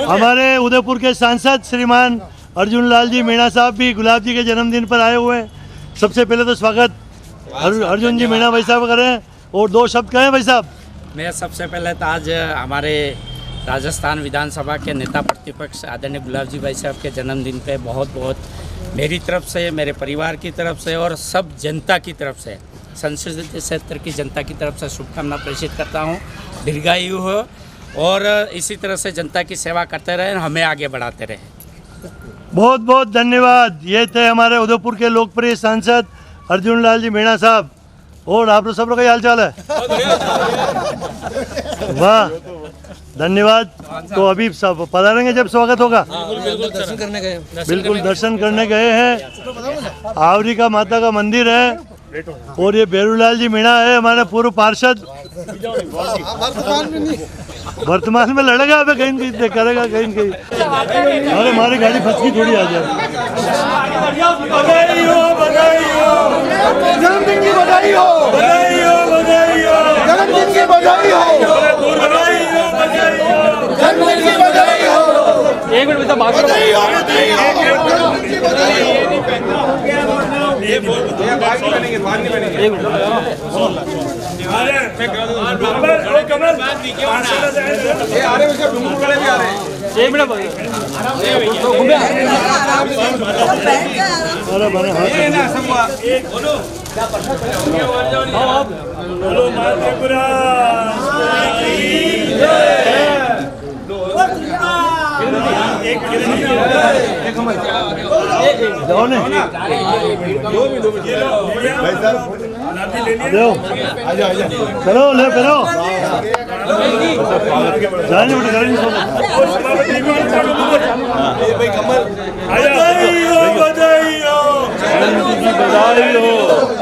हमारे उदयपुर के सांसद श्रीमान अर्जुन लाल जी मीणा साहब भी गुलाब जी के जन्मदिन पर आए हुए हैं। सबसे पहले तो स्वागत अर्जुन जी मीणा भाई साहब करें और दो शब्द कहें भाई साहब। मैं सबसे पहले तो आज हमारे राजस्थान विधानसभा के नेता प्रतिपक्ष आदरणीय गुलाब जी भाई साहब के जन्मदिन पे बहुत बहुत मेरी तरफ से, मेरे परिवार की तरफ से और सब जनता की तरफ से, संसदीय क्षेत्र की जनता की तरफ से शुभकामना प्रेषित करता हूँ। दीर्घायु हो और इसी तरह से जनता की सेवा करते रहें, हमें आगे बढ़ाते रहें। बहुत बहुत धन्यवाद। ये थे हमारे उदयपुर के लोकप्रिय सांसद अर्जुन लाल जी मीणा साहब। और आप लोग सब लोग का हाल चाल है? वाह धन्यवाद। तो अभी सब पधारेंगे जब स्वागत होगा। दर्शन करने गए। बिल्कुल दर्शन करने गए हैं। आवरी का माता का मंदिर है और ये बेरूलाल जी मीणा है हमारे पूर्व पार्षद। वर्तमान में लड़ेगा अबे कहीं कहीं करेगा कहीं कहीं। अरे हमारी गाड़ी फंस की थोड़ी आ जाए। बधाई हो, बधाई हो, जन्मदिन की बधाई हो, बधाई हो, बधाई हो, जन्मदिन की बधाई हो, बधाई हो, बधाई हो, जन्मदिन की बधाई हो। एक मिनट बेटा बात करो। बधाई हो, बधाई हो, जन्मदिन की बधाई हो। ये बाद में बनेंगे, बाद में बनेंगे। कमल ये आ रहे हैं, डूंगू खड़े भी आ रहे हैं। एक मिनट अरे ना संवा एक बोलो बोलो मातेपुरा चलो ले करो जाने उठ कर बधाई हो, बधाई हो, बधाई हो,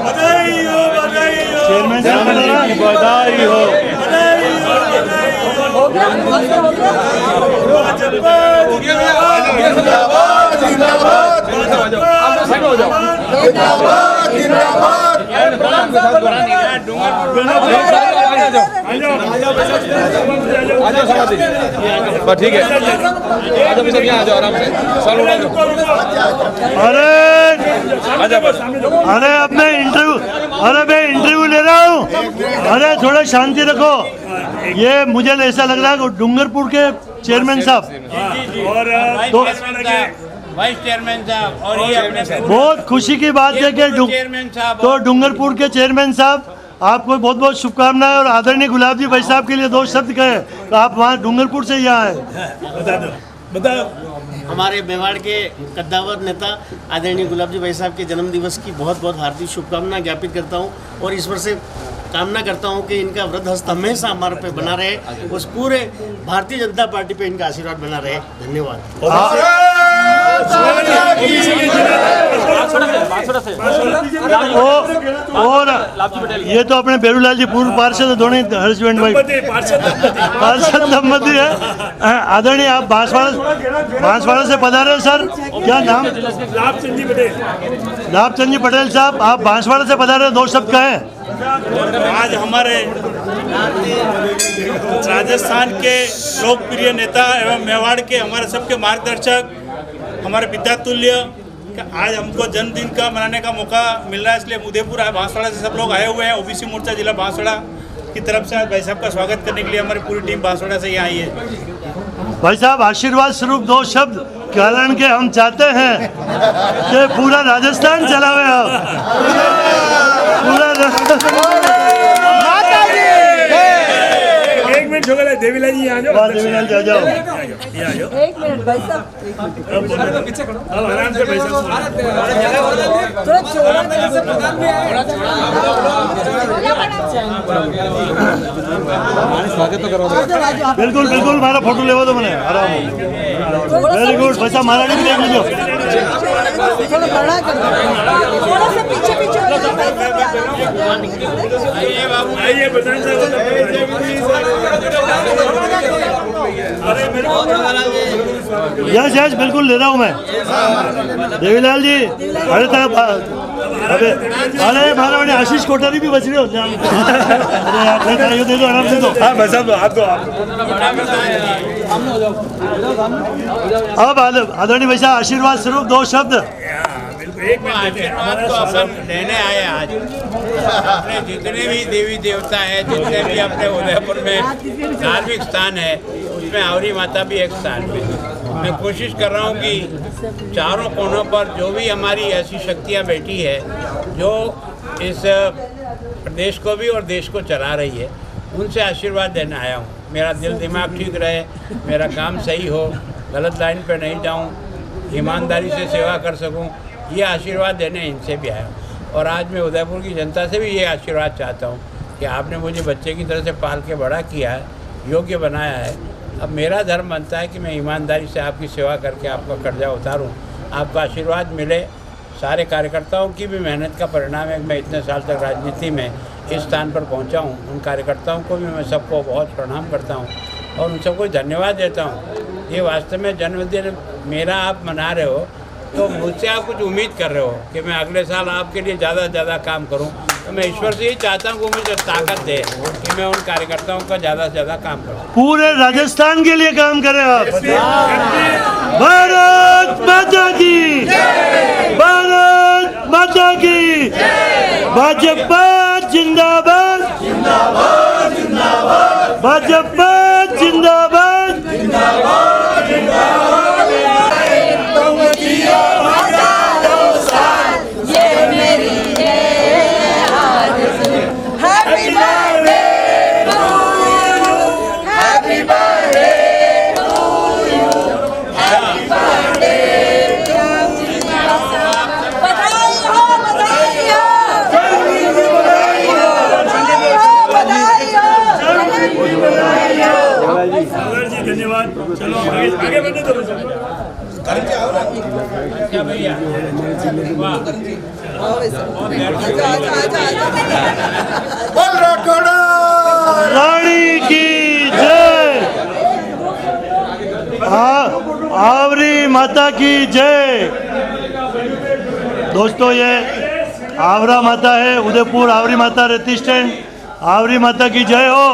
बधाई हो, बधाई हो, चेयरमैन साहब की बधाई हो, बधाई हो, बधाई हो। जिंदाबाद, जिंदाबाद, जिंदाबाद, जिंदाबाद। ठीक है, आ जाओ आराम से। अरे अरे अब मैं इंटरव्यू ले रहा हूँ। अरे थोड़ा शांति रखो। ये मुझे ऐसा लग रहा है कि डूंगरपुर के चेयरमैन साहब और तो वाइस चेयरमैन साहब और ये अपने बहुत खुशी की बात है कि चेयरमैन साहब तो डूंगरपुर के चेयरमैन साहब आपको बहुत बहुत शुभकामनाएं और आदरणीय गुलाब जी भाई साहब के लिए 2 शब्द कहे तो आप वहाँ डूंगरपुर से यहाँ आए। हमारे मेवाड़ के कद्दावर नेता आदरणीय गुलाब जी भाई साहब के जन्म दिवस की बहुत बहुत हार्दिक शुभकामनाएं ज्ञापित करता हूँ और ईश्वर से कामना करता हूँ कि इनका वृद्ध हस्त हमेशा हमारे पे बना रहे, उस पूरे भारतीय जनता पार्टी पे इनका आशीर्वाद बना रहे। धन्यवाद। और ये तो अपने बेरूलाल जी पूर्व पार्षद दोनों हस्बैंड वाइफ पार्षद दंपति है। आदरणीय आप बांसवाड़ा से पधारे सर, क्या नाम? लाभचंद जी पटेल साहब, आप बांसवाड़ा से पधारे, 2 शब्द कहें। आज हमारे राजस्थान के लोकप्रिय नेता एवं मेवाड़ के हमारे सबके मार्गदर्शक, हमारे विद्यातुल्य, आज हमको जन्मदिन का मनाने का मौका मिल रहा है, इसलिए उदयपुर बांसवाड़ा से सब लोग आए हुए हैं। ओबीसी मोर्चा जिला बांसवाड़ा की तरफ से आज भाई साहब का स्वागत करने के लिए हमारी पूरी टीम बांसवाड़ा से यहाँ आई है। भाई साहब आशीर्वाद स्वरूप 2 शब्द, कारण के हम चाहते हैं कि पूरा राजस्थान चलावे आप, पूरा एक मिनट हो गया, देवीलाल जी आ जाओ। देवीलाल जी आ जाओ। एक मिनट भाई साहब, पीछे करो, आराम से भाई साहब। थोड़ा चौड़ा से प्रधान भी आए। स्वागत तो करो। बिल्कुल बिल्कुल, हमारा फोटो लेवा दो मैंने आराम। वेरी गुड भाई साहब, महाराज भी देख लीजिए। थोड़ा बड़ा कर दो, थोड़ा सा पीछे पीछे हो जाओ। आइए बाबू, आइए प्रधान यस यस बिल्कुल ले रहा हूँ मैं। देवीलाल जी अरे अरे मारा मैंने आशीष कोठारी भी बच रहे हो। अरे यार दे दो आराम से, दो। हाँ भाई साहब हाथ दो। अब आदरणीय भाई साहब आशीर्वाद स्वरूप 2 शब्द। आशीर्वाद तो अपन लेने आए आज। अपने जितने भी देवी देवता हैं, जितने भी अपने उदयपुर में धार्मिक स्थान है, उसमें आवरी माता भी एक स्थान में। मैं कोशिश कर रहा हूँ कि चारों कोनों पर जो भी हमारी ऐसी शक्तियाँ बैठी है, जो इस प्रदेश को भी और देश को चला रही है, उनसे आशीर्वाद देने आया हूँ। मेरा दिल दिमाग ठीक रहे, मेरा काम सही हो, गलत लाइन पर नहीं जाऊँ, ईमानदारी से सेवा कर सकूँ, ये आशीर्वाद देने इनसे भी आया हूँ। और आज मैं उदयपुर की जनता से भी ये आशीर्वाद चाहता हूँ कि आपने मुझे बच्चे की तरह से पाल के बड़ा किया है, योग्य बनाया है। अब मेरा धर्म बनता है कि मैं ईमानदारी से आपकी सेवा करके आपका कर्जा उतारूं, आपका आशीर्वाद मिले। सारे कार्यकर्ताओं की भी मेहनत का परिणाम है। मैं इतने साल तक राजनीति में इस स्थान पर पहुंचा हूं। उन कार्यकर्ताओं को भी मैं सबको बहुत प्रणाम करता हूं और उन सबको धन्यवाद देता हूं। ये वास्तव में जन्मदिन मेरा आप मना रहे हो तो मुझसे आप कुछ उम्मीद कर रहे हो कि मैं अगले साल आपके लिए ज़्यादा से ज़्यादा काम करूं। तो मैं ईश्वर से ही चाहता हूं कि मुझे ताकत दे कि मैं उन कार्यकर्ताओं का ज़्यादा से ज़्यादा काम करूं। पूरे राजस्थान के लिए काम करें आप। भारत माता की, भारत माता की, भाजपा जिंदाबाद, भाजपा जिंदाबाद, धन्यवाद। चलो आगे बढ़ने दो भैया। रानी की जय, आवरी माता की जय। दोस्तों ये आवरा माता है, उदयपुर आवरी माता रहती स्टैंड। आवरी माता की जय हो,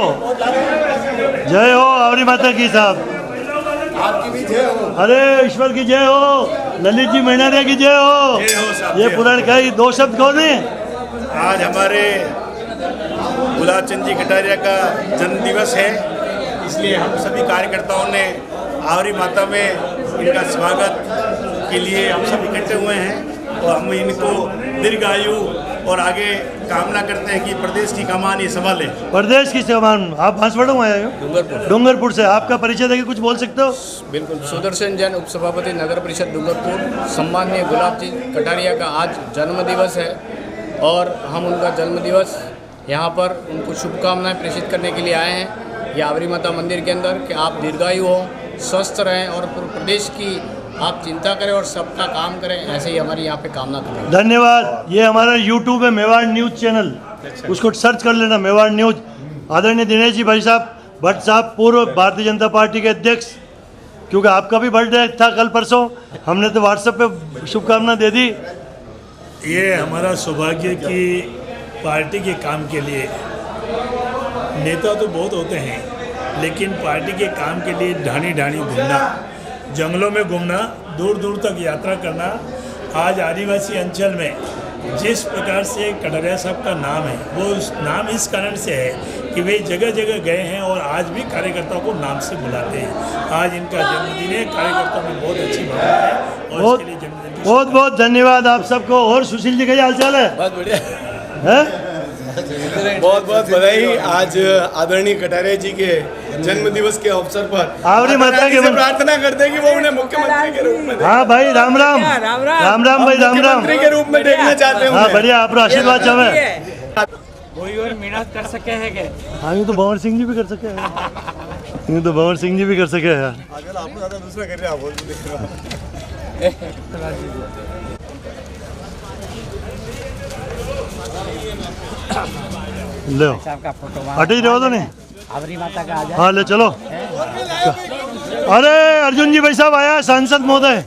जय हो आवरी माता की साहब। आपकी भी जय हो। अरे ईश्वर की जय हो, ललित जी मैनारिया की जय हो। ये पुराण का ही 2 शब्द कौन है? आज हमारे गुलाब चंद जी कटारिया का जन्मदिवस है, इसलिए हम सभी कार्यकर्ताओं ने आवरी माता में इनका स्वागत के लिए हम सब इकट्ठे हुए हैं और हम इनको दीर्घायु और आगे कामना करते हैं कि प्रदेश की कमान ये संभाले। प्रदेश की कमान। आप बांसवाड़ा में आए हो? डूंगरपुर से। आपका परिचय देके कुछ बोल सकते हो? बिल्कुल। सुदर्शन जैन उपसभापति नगर परिषद डूंगरपुर। सम्माननीय गुलाब जी कटारिया का आज जन्मदिवस है और हम उनका जन्मदिवस यहाँ पर उनको शुभकामनाएं प्रेषित करने के लिए आए हैं ये आवरी माता मंदिर के अंदर कि आप दीर्घायु हो, स्वस्थ रहें और पूरे प्रदेश की आप चिंता करें और सबका काम करें, ऐसे ही हमारी यहाँ पे कामना करें। धन्यवाद। ये हमारा यूट्यूब है मेवाड़ न्यूज़ चैनल, उसको सर्च कर लेना, मेवाड़ न्यूज़। आदरणीय दिनेश जी भाई साहब भट्ट साहब, पूर्व भारतीय जनता पार्टी के अध्यक्ष, क्योंकि आपका भी बर्थडे था कल परसों, हमने तो व्हाट्सएप पे शुभकामना दे दी। ये हमारा सौभाग्य कि पार्टी के काम के लिए नेता तो बहुत होते हैं, लेकिन पार्टी के काम के लिए ढाणी ढाणी घूमना, जंगलों में घूमना, दूर दूर तक यात्रा करना। आज आदिवासी अंचल में जिस प्रकार से कटारिया साहब का नाम है, वो उस नाम इस कारण से है कि वे जगह जगह गए हैं और आज भी कार्यकर्ताओं को नाम से बुलाते हैं। आज इनका जन्मदिन है, कार्यकर्ताओं में बहुत अच्छी भावना है और बहुत इसके लिए जन्मदिन बहुत बहुत धन्यवाद आप सबको। और सुशील जी का हाल चाल है? बहुत बढ़िया है? बहुत बहुत बधाई आज आदरणीय कटारिया जी के जन्म दिवस के अवसर पर आवरी माता के प्रार्थना करते हैं कि वो उन्हें मुख्यमंत्री के रूप में हाँ भाई राम राम राम राम भाई राम राम मुख्यमंत्री के रूप में देखना चाहते हैं। हाँ बढ़िया, आप आशीर्वाद चाहे कोई और मेहनत कर सके है क्या? हाँ यूँ तो भंवर सिंह जी भी कर सके हैं, यूँ तो भंवर सिंह जी भी कर सके हैं यार। आपको ज़्यादा दूसरा कर रहे ले हट ही रहो तो नहीं। आवरी माता का आजा। हाँ ले चलो। अरे अर्जुन जी भाई साहब आया, सांसद महोदय।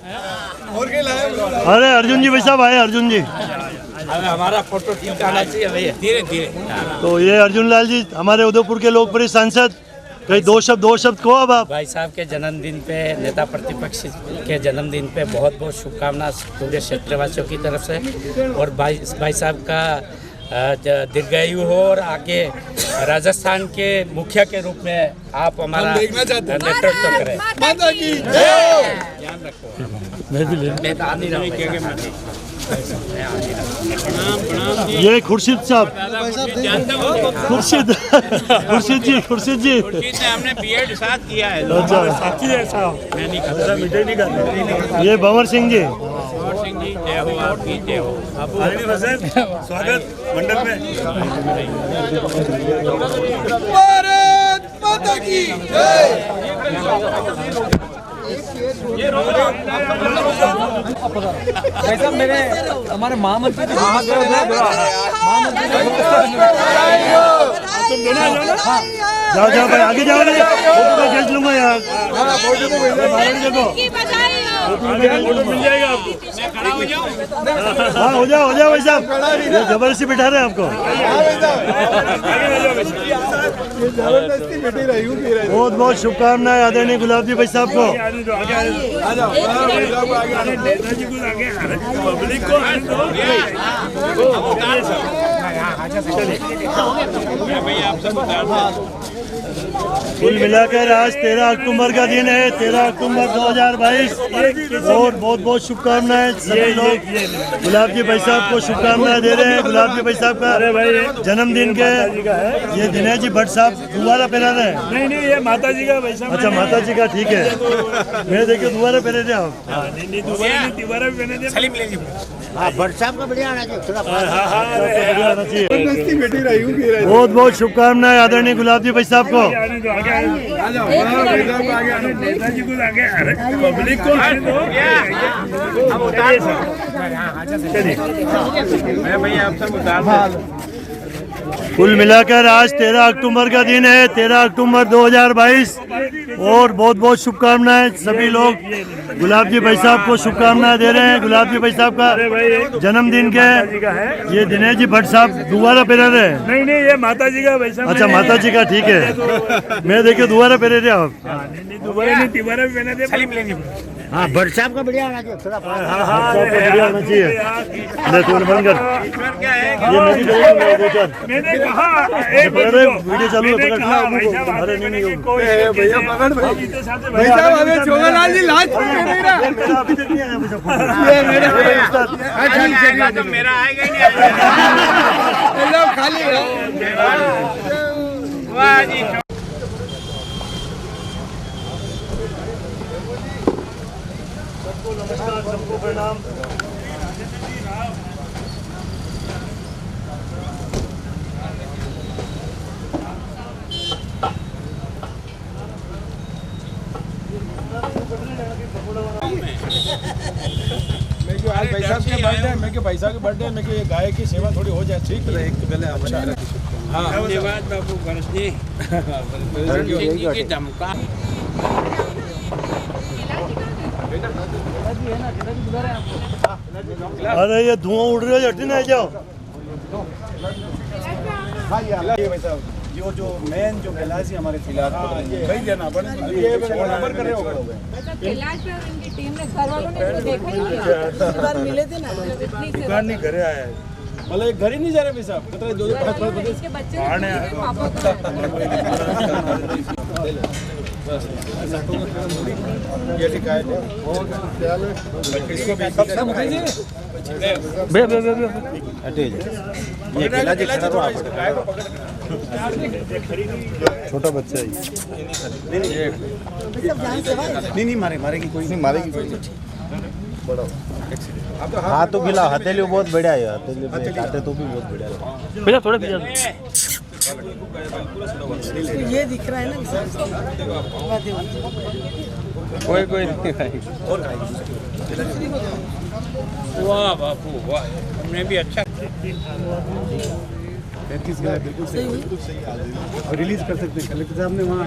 अरे अर्जुन जी भाई साहब आए, अर्जुन जी। हमारा फोटो ठीक आना चाहिए भैया, धीरे धीरे। तो ये अर्जुन लाल जी हमारे उदयपुर के लोकप्रिय सांसद, कहीं दो शब्द कहो अब आप। भाई साहब के जन्मदिन पे, नेता प्रतिपक्ष के जन्मदिन पे बहुत बहुत शुभकामना पूरे क्षेत्रवासियों की तरफ से। और भाई साहब का दीर्घायु हो और आगे राजस्थान के मुखिया के रूप में आप हमारा नेतृत्व करें। माता की जय। ध्यान रखो। मैं भी ले। मैं ये खुर्शीद साहब, खुर्शीद जी हमने बीएड साथ किया है। मैं नहीं खाता। ये भंवर सिंह जी। जय हो, आपकी जय हो। स्वागत मंडल में। भारत माता की जय। भाई साहब मेरे हमारे महामंत्री जाओ जाओ भाई आगे जाओ, मैं खींच लूंगा यार। मिल जाएगा आपको। हाँ हो जाओ भाई साहब, जबरदस्ती बिठा रहे हैं आपको। बहुत बहुत शुभकामनाएं आदरणीय गुलाब जी भाई साहब को। पब्लिक को कुल मिलाकर आज 13 अक्टूबर का दिन है, 13 अक्टूबर 2022। और बहुत बहुत शुभकामनाएं सभी लोग गुलाब जी भाई साहब को शुभकामनाएं दे रहे हैं। गुलाब जी भाई साहब का जन्मदिन के ये दिनेश जी भट्ट साहब दोबारा पहना रहे हैं। नहीं ये माता जी का भाई साहब। अच्छा माता जी का, ठीक है। मैं देखिए दोबारा पहने थे आप। नहीं दोबारा भी पहने थे। भट्ट साहब का बढ़िया आना चाहिए। बहुत बहुत शुभकामनाएं आदरणीय गुलाब जी भाई साहब को। नेताजी को आगे पब्लिक को भैया आप सब उतार। कुल मिलाकर आज 13 अक्टूबर का दिन है, 13 अक्टूबर 2022। और बहुत बहुत शुभकामनाएं सभी लोग गुलाब जी भाई साहब को शुभकामनाएं दे रहे हैं। गुलाब जी भाई साहब का जन्मदिन के ये दिनेश जी भट्ट साहब दोबारा पहने रहे हैं। नहीं ये माता जी का भाई साहब। अच्छा माता जी का, ठीक है। मैं देखिए दोबारा पहने थे आप। दोबारा भी पहने थे। हाँ भट्ट साहब का बढ़िया होना चाहिए थोड़ा बढ़िया होना चाहिए। ले तूने बंद कर। ये मेरी मैंने कहा वीडियो चालू है, पकड़। अरे नहीं भैया पकड़ भाई साहब हमें चोगलाल जी लाज नहीं रहा। मेरा अभी तक नहीं आया मुझे फोन। तो मेरा आएगा ही नहीं। खाली वाह जी। सबको नमस्कार, सबको प्रणाम। आज भाई साहब के बर्थडे, मैं के भाई साहब के बर्थडे में के ये गाय की सेवा थोड़ी हो जाए, ठीक है। एक पहले हाँ धन्यवाद बाबू गणेश जी की धमका। अरे ये धुआं उड़ रहा है, हटी नहीं जाओ। ये भाई साहब जो मेन जो कैलाश हमारे फिलहाल कहीं देना अपन ये नंबर कर रहे हो कैलाश पे और इनकी टीम ने घर वालों ने तो देखा ही नहीं। इस बार मिले थे ना, दुकान नहीं घरे आया है, मतलब एक घर ही नहीं जा रहे भाई साहब। मतलब दो इसके बच्चे पापा ये शिकायत है इसको भी ये केला जी खड़ा रहो आप। छोटा बच्चा है नहीं मारेगी कोई नहीं, मारेगी कोई नहीं। बड़ा हाँ तो खिलाओ, हथेली बहुत बढ़िया है, हथेली काटे तो भी बहुत बढ़िया है भैया। थोड़ा भैया ये दिख रहा है ना कोई नहीं भाई। वाह बापू वाह, हमने भी अच्छा बिल्कुल सही रिलीज कर सकते हैं। कलेक्टर साहब ने वहाँ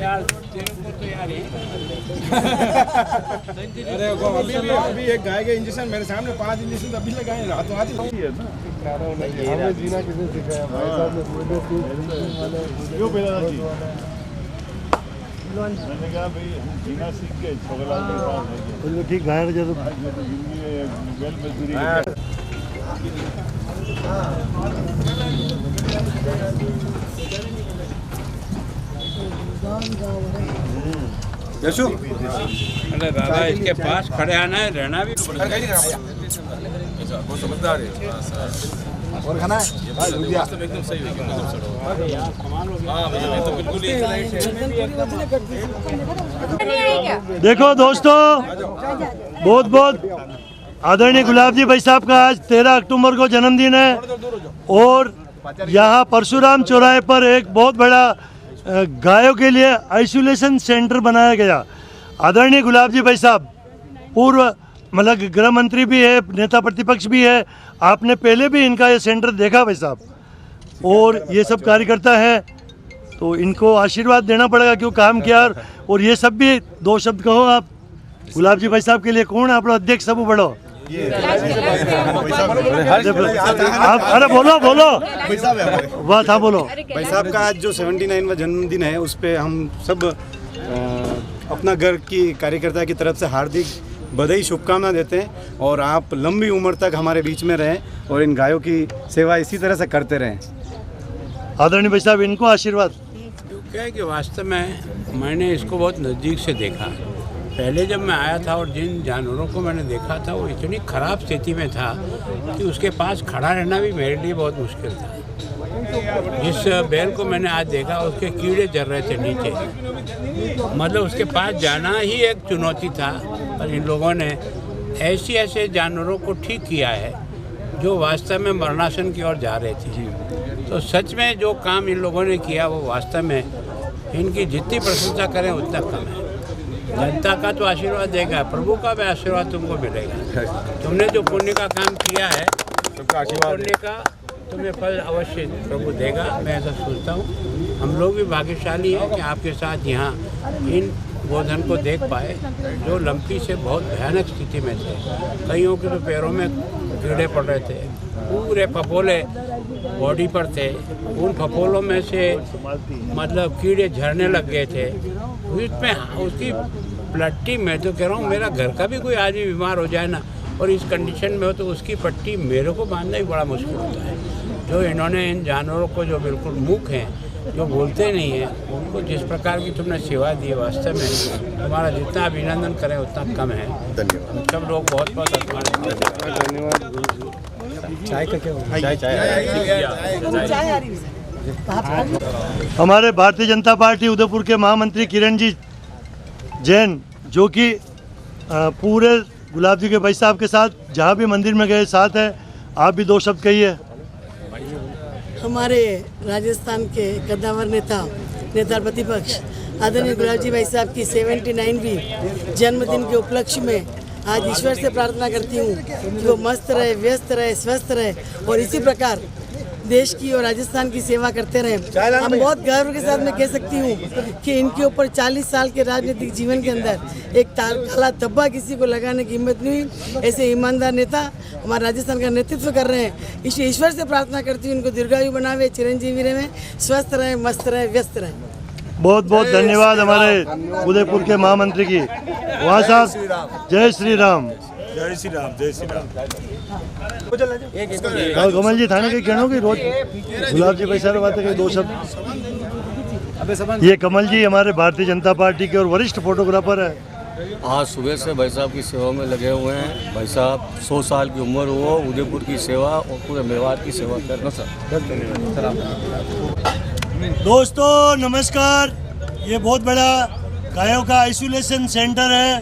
अरे अभी एक गाय के इंजेक्शन मेरे सामने 5 इंजेक्शन अभी लगाए रातों रात ही है ना। जीना किसने सिखाया भाई साहब ने क्यों पहला जी मैंने कहा भाई जीना सीख के छोगलाल के पास ठीक गाय जरूर वेल मजदूरी यशु अरे दादा इसके पास खड़े आना है, रहना भी वो समझदार है। और खाना है एकदम सही है। तो बिल्कुल देखो दोस्तों, बहुत बहुत आदरणीय गुलाब जी भाई साहब का आज 13 अक्टूबर को जन्मदिन है और यहाँ परशुराम चौराहे पर एक बहुत बड़ा गायों के लिए आइसोलेशन सेंटर बनाया गया। आदरणीय गुलाब जी भाई साहब पूर्व मतलब गृह मंत्री भी है, नेता प्रतिपक्ष भी है, आपने पहले भी इनका ये सेंटर देखा भाई साहब, और ये सब कार्यकर्ता है तो इनको आशीर्वाद देना पड़ेगा क्यों काम किया। और ये सब भी 2 शब्द कहो आप गुलाब जी भाई साहब के लिए। कौन आप लोग अध्यक्ष सब बड़ो आप, अरे बोलो बात हाँ बोलो। भाई साहब का आज जो 79वां जन्मदिन है उस पे हम सब अपना घर की कार्यकर्ता की तरफ से हार्दिक बधाई शुभकामना देते हैं और आप लंबी उम्र तक हमारे बीच में रहें और इन गायों की सेवा इसी तरह से करते रहें। आदरणीय भाई साहब इनको आशीर्वाद। क्या है कि वास्तव में मैंने इसको बहुत नज़दीक से देखा। पहले जब मैं आया था और जिन जानवरों को मैंने देखा था वो इतनी ख़राब स्थिति में था कि उसके पास खड़ा रहना भी मेरे लिए बहुत मुश्किल था। जिस बैल को मैंने आज देखा उसके कीड़े जल रहे थे नीचे, मतलब उसके पास जाना ही एक चुनौती था। और इन लोगों ने ऐसे जानवरों को ठीक किया है जो वास्तव में मरणासन की ओर जा रहे थे। तो सच में जो काम इन लोगों ने किया वो वास्तव में इनकी जितनी प्रशंसा करें उतना कम है। जनता का तो आशीर्वाद देगा, प्रभु का भी आशीर्वाद तुमको मिलेगा। तुमने जो पुण्य का काम किया है पुण्य का तुम्हें फल अवश्य प्रभु देगा, मैं ऐसा सोचता हूँ। हम लोग भी भाग्यशाली हैं कि आपके साथ यहाँ इन गोधन को देख पाए जो लंपी से बहुत भयानक स्थिति में थे। कईयों के तो पैरों में कीड़े पड़ रहे थे, पूरे फफोले बॉडी पर थे, उन फफोलों में से मतलब कीड़े झड़ने लग गए थे। उसमें उसकी पट्टी मैं तो कह रहा हूँ मेरा घर का भी कोई आदमी बीमार हो जाए ना और इस कंडीशन में हो तो उसकी पट्टी मेरे को बांधना ही बड़ा मुश्किल होता है। जो इन्होंने इन जानवरों को जो बिल्कुल मूक हैं, जो बोलते नहीं हैं, उनको जिस प्रकार की तुमने सेवा दी है, वास्तव में तुम्हारा जितना अभिनंदन करें उतना कम है। धन्यवाद। सब लोग बहुत बहुत धन्यवाद। चाय का क्या हमारे भारतीय जनता पार्टी उदयपुर के महामंत्री किरण जी जैन, जो कि पूरे गुलाब जी के भाई साहब के साथ जहाँ भी मंदिर में गए साथ है, आप भी दो शब्द कहिए। हमारे राजस्थान के कद्दावर नेता प्रतिपक्ष आदरणीय गुलाब जी भाई साहब की 79वीं जन्मदिन के उपलक्ष्य में आज ईश्वर से प्रार्थना करती हूँ कि वो मस्त रहे, व्यस्त रहे, स्वस्थ रहे और इसी प्रकार देश की और राजस्थान की सेवा करते रहे। हम बहुत गर्व के साथ मैं कह सकती हूँ कि इनके ऊपर 40 साल के राजनीतिक जीवन के अंदर एक काला धब्बा किसी को लगाने की हिम्मत नहीं हुई। ऐसे ईमानदार नेता हमारे राजस्थान का नेतृत्व कर रहे हैं, इसलिए ईश्वर से प्रार्थना करती हूँ इनको दीर्घायु बनावे, चिरंजीवी रहे, स्वस्थ रहे, मस्त रहे, व्यस्त रहे। बहुत बहुत धन्यवाद हमारे उदयपुर के महामंत्री की। वहाँ साहब, जय श्री राम। जय श्री राम, जय श्री राम। कमल जी थाने के कहना कि रोज गुलाब जी भाई साहब बात है, दो शब्द। ये कमल जी हमारे भारतीय जनता पार्टी के और वरिष्ठ फोटोग्राफर है। आज सुबह से भाई साहब की सेवा में लगे हुए हैं। भाई साहब 100 साल की उम्र हो, उदयपुर की सेवा और पूरे मेवाड़ की सेवा करना सर। दोस्तों नमस्कार। ये बहुत बड़ा गायों का आइसोलेशन सेंटर है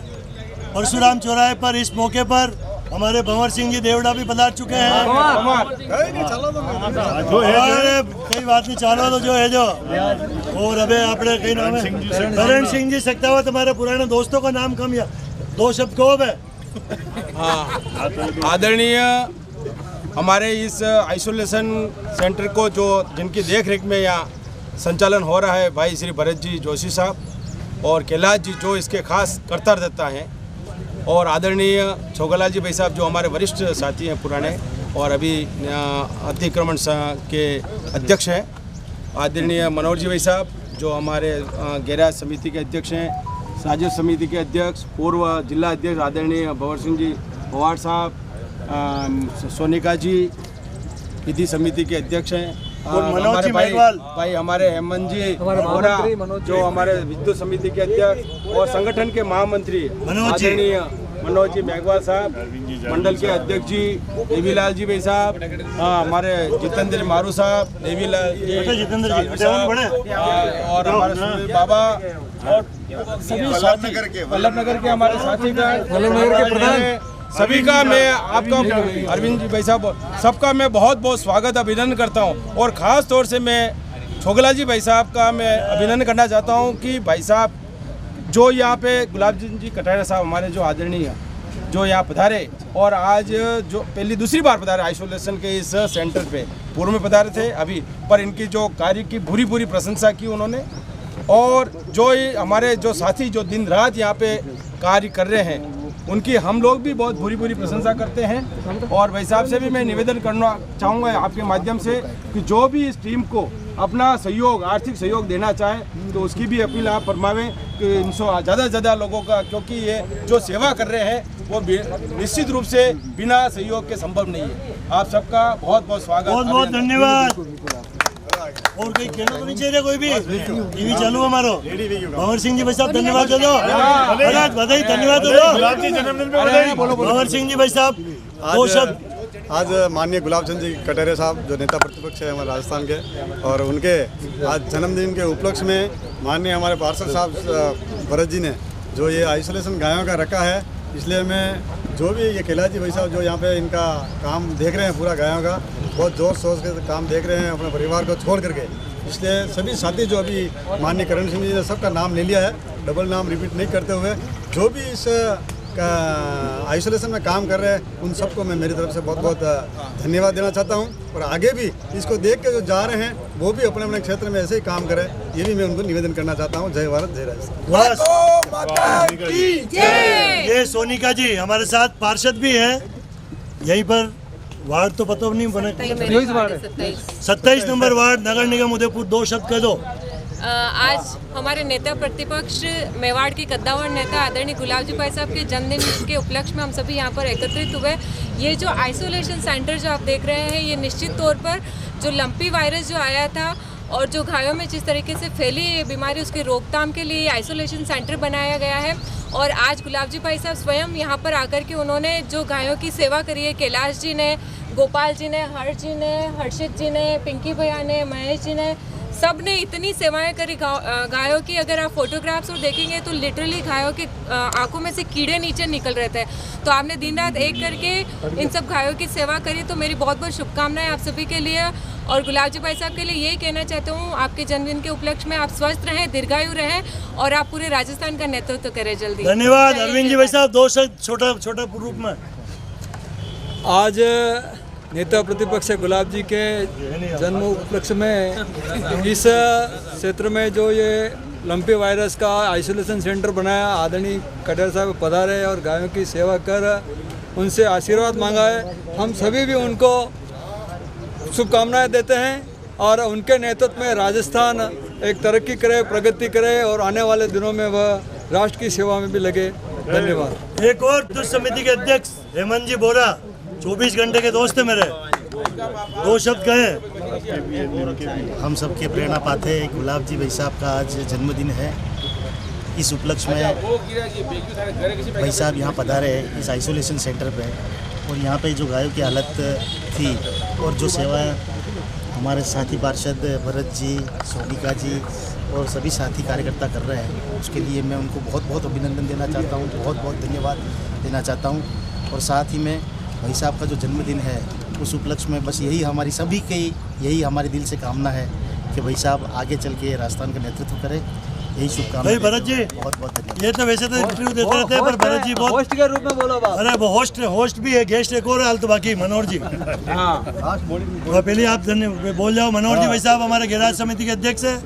परशुराम चौराहे पर। इस मौके पर हमारे भंवर सिंह जी देवड़ा भी पधार चुके हैं। कई बात नहीं, चालो तो जो है जो। और अबे आपने कई नाम है करण सिंह जी सक्तावत, हमारे पुराने दोस्तों का नाम कम या दो शब्द को है। आदरणीय हमारे इस आइसोलेशन सेंटर को जो जिनकी देखरेख में यहाँ संचालन हो रहा है भाई श्री भरत जी जोशी साहब और कैलाश जी जो इसके खास कर्तारदाता हैं, और आदरणीय छोगलाल जी भाई साहब जो हमारे वरिष्ठ साथी हैं पुराने और अभी अतिक्रमण के अध्यक्ष हैं, आदरणीय मनोहर जी भाई साहब जो हमारे गैराज समिति के अध्यक्ष हैं, साजिश समिति के अध्यक्ष, पूर्व जिला अध्यक्ष आदरणीय भंवर सिंह जी पवार साहब, सोनिका जी विधि समिति के अध्यक्ष हैं, हमारे भाई हमारे हेमंत जी जो हमारे विद्युत समिति के अध्यक्ष और संगठन के महामंत्री आदरणीय मनोज जी मेघवाल साहब, मंडल के अध्यक्ष जी देवीलाल जी भाई साहब, हमारे जितेंद्र मारू साहब, देवीलाल जी और हमारे सुनील बाबा और सभी वल्लभनगर के हमारे साथी सभी का मैं आपका अरविंद जी भाई साहब सबका मैं बहुत बहुत स्वागत अभिनंदन करता हूं। और ख़ास तौर से मैं छोगला जी भाई साहब का मैं अभिनंदन करना चाहता हूं कि भाई साहब जो यहाँ पे गुलाब जी कटारिया साहब हमारे जो आदरणीय जो यहाँ पधारे और आज जो पहली दूसरी बार पधारे आइसोलेशन के इस सेंटर पे, पूर्व में पधारे थे अभी, पर इनकी जो कार्य की पूरी प्रशंसा की उन्होंने। और जो हमारे जो साथी जो दिन रात यहाँ पे कार्य कर रहे हैं उनकी हम लोग भी बहुत पूरी प्रशंसा करते हैं। और भाई साहब से भी मैं निवेदन करना चाहूँगा आपके माध्यम से कि जो भी इस टीम को अपना सहयोग आर्थिक सहयोग देना चाहे तो उसकी भी अपील आप फरमावें कि इनसे ज़्यादा से ज़्यादा लोगों का, क्योंकि ये जो सेवा कर रहे हैं वो निश्चित रूप से बिना सहयोग के संभव नहीं है। आप सबका बहुत बहुत स्वागत, बहुत बहुत धन्यवाद। और कोई कहना तो नहीं चाहिए कोई भी टीवी चालू हमारो भंवर सिंह जी भाई साहब धन्यवाद दे दो, बधाई धन्यवाद दे दो भंवर सिंह जी भाई साहब दो शब्द। आज माननीय गुलाब चंद जी कटारिया साहब जो नेता प्रतिपक्ष है हमारे राजस्थान के, और उनके आज जन्मदिन के उपलक्ष्य में माननीय हमारे पार्षद साहब भरत जी ने जो ये आइसोलेशन गायों का रखा है, इसलिए मैं जो भी ये कैलाश जी भाई साहब जो यहाँ पे इनका काम देख रहे हैं पूरा गायों का, बहुत जोर शोर के काम देख रहे हैं अपने परिवार को छोड़ करके, इसलिए सभी साथी जो अभी माननीय करण सिंह जी ने सबका नाम ले लिया है, डबल नाम रिपीट नहीं करते हुए जो भी इस आइसोलेशन में काम कर रहे हैं उन सबको मैं मेरी तरफ से बहुत बहुत धन्यवाद देना चाहता हूं। और आगे भी इसको देख के जो जा रहे हैं वो भी अपने अपने क्षेत्र में ऐसे ही काम करें, ये भी मैं उनको निवेदन करना चाहता हूं। जय भारत, जय राजस्थान। ये सोनिका जी हमारे साथ पार्षद भी हैं यहीं पर, वार्ड तो पता नहीं बने, 27 नंबर वार्ड नगर निगम उदयपुर, दो शब्द कह दो। आज हमारे नेता प्रतिपक्ष मेवाड़ के कद्दावर नेता आदरणीय गुलाब जी भाई साहब के जन्मदिन के उपलक्ष्य में हम सभी यहाँ पर एकत्रित हुए। ये जो आइसोलेशन सेंटर जो आप देख रहे हैं, ये निश्चित तौर पर जो लंपी वायरस जो आया था और जो घायों में जिस तरीके से फैली ये बीमारी, उसकी रोकथाम के लिए आइसोलेशन सेंटर बनाया गया है। और आज गुलाब जी भाई साहब स्वयं यहाँ पर आकर के उन्होंने जो घायों की सेवा करी है, कैलाश जी ने, गोपाल जी ने, हर्ष जी ने, हर्षित जी ने, पिंकी भैया ने, महेश जी ने, सब ने इतनी सेवाएं करी गायों की। अगर आप फोटोग्राफ्स और देखेंगे तो लिटरली गायों की आंखों में से कीड़े नीचे निकल रहे थे। तो आपने दिन रात एक करके इन सब गायों की सेवा करी, तो मेरी बहुत बहुत शुभकामनाएं आप सभी के लिए। और गुलाब जी भाई साहब के लिए यही कहना चाहता हूँ, आपके जन्मदिन के उपलक्ष्य में आप स्वस्थ रहें, दीर्घायु रहें और आप पूरे राजस्थान का नेतृत्व करें जल्दी। धन्यवाद अरविंद जी भाई साहब। दो शब्द छोटा रूप में। आज नेता प्रतिपक्ष गुलाब जी के जन्म उपलक्ष्य में इस क्षेत्र में जो ये लंपी वायरस का आइसोलेशन सेंटर बनाया, आदरणीय कटारिया साहब पधारे और गायों की सेवा कर उनसे आशीर्वाद मांगा है। हम सभी भी उनको शुभकामनाएं देते हैं और उनके नेतृत्व में राजस्थान एक तरक्की करे, प्रगति करे और आने वाले दिनों में वह राष्ट्र की सेवा में भी लगे। धन्यवाद। एक और दुष्ट समिति के अध्यक्ष हेमंत जी बोरा 24 घंटे के दोस्त है मेरे, दो शब्द कहें। हम सबके प्रेरणा पाते गुलाब जी भाई साहब का आज जन्मदिन है। इस उपलक्ष्य में भाई साहब यहाँ पधारे हैं इस आइसोलेशन सेंटर पे, और यहाँ पे जो गायों की हालत थी और जो सेवाएं हमारे साथी पार्षद भरत जी, सोनिका जी और सभी साथी कार्यकर्ता कर रहे हैं, उसके लिए मैं उनको बहुत बहुत अभिनंदन देना चाहता हूँ, बहुत बहुत धन्यवाद देना चाहता हूँ। और साथ ही में भाई साहब का जो जन्मदिन है उस उपलक्ष्य में बस यही हमारी सभी की यही हमारे दिल से कामना है कि भाई साहब आगे चल के राजस्थान का नेतृत्व करें, यही शुभकामनाएं। भाई भरत जी बहुत बहुत धन्यवाद। ये तो वैसे तो इंटरव्यू देते रहते हैं, पर भरत जी बहुत होस्ट के रूप में बोलो बात। अरे वो होस्ट भी है, गेस्ट एक और हाल तो बाकी मनोहर जी। हाँ पहले आप बोल जाओ। मनोहर जी भाई साहब हमारे गैराज समिति के अध्यक्ष है।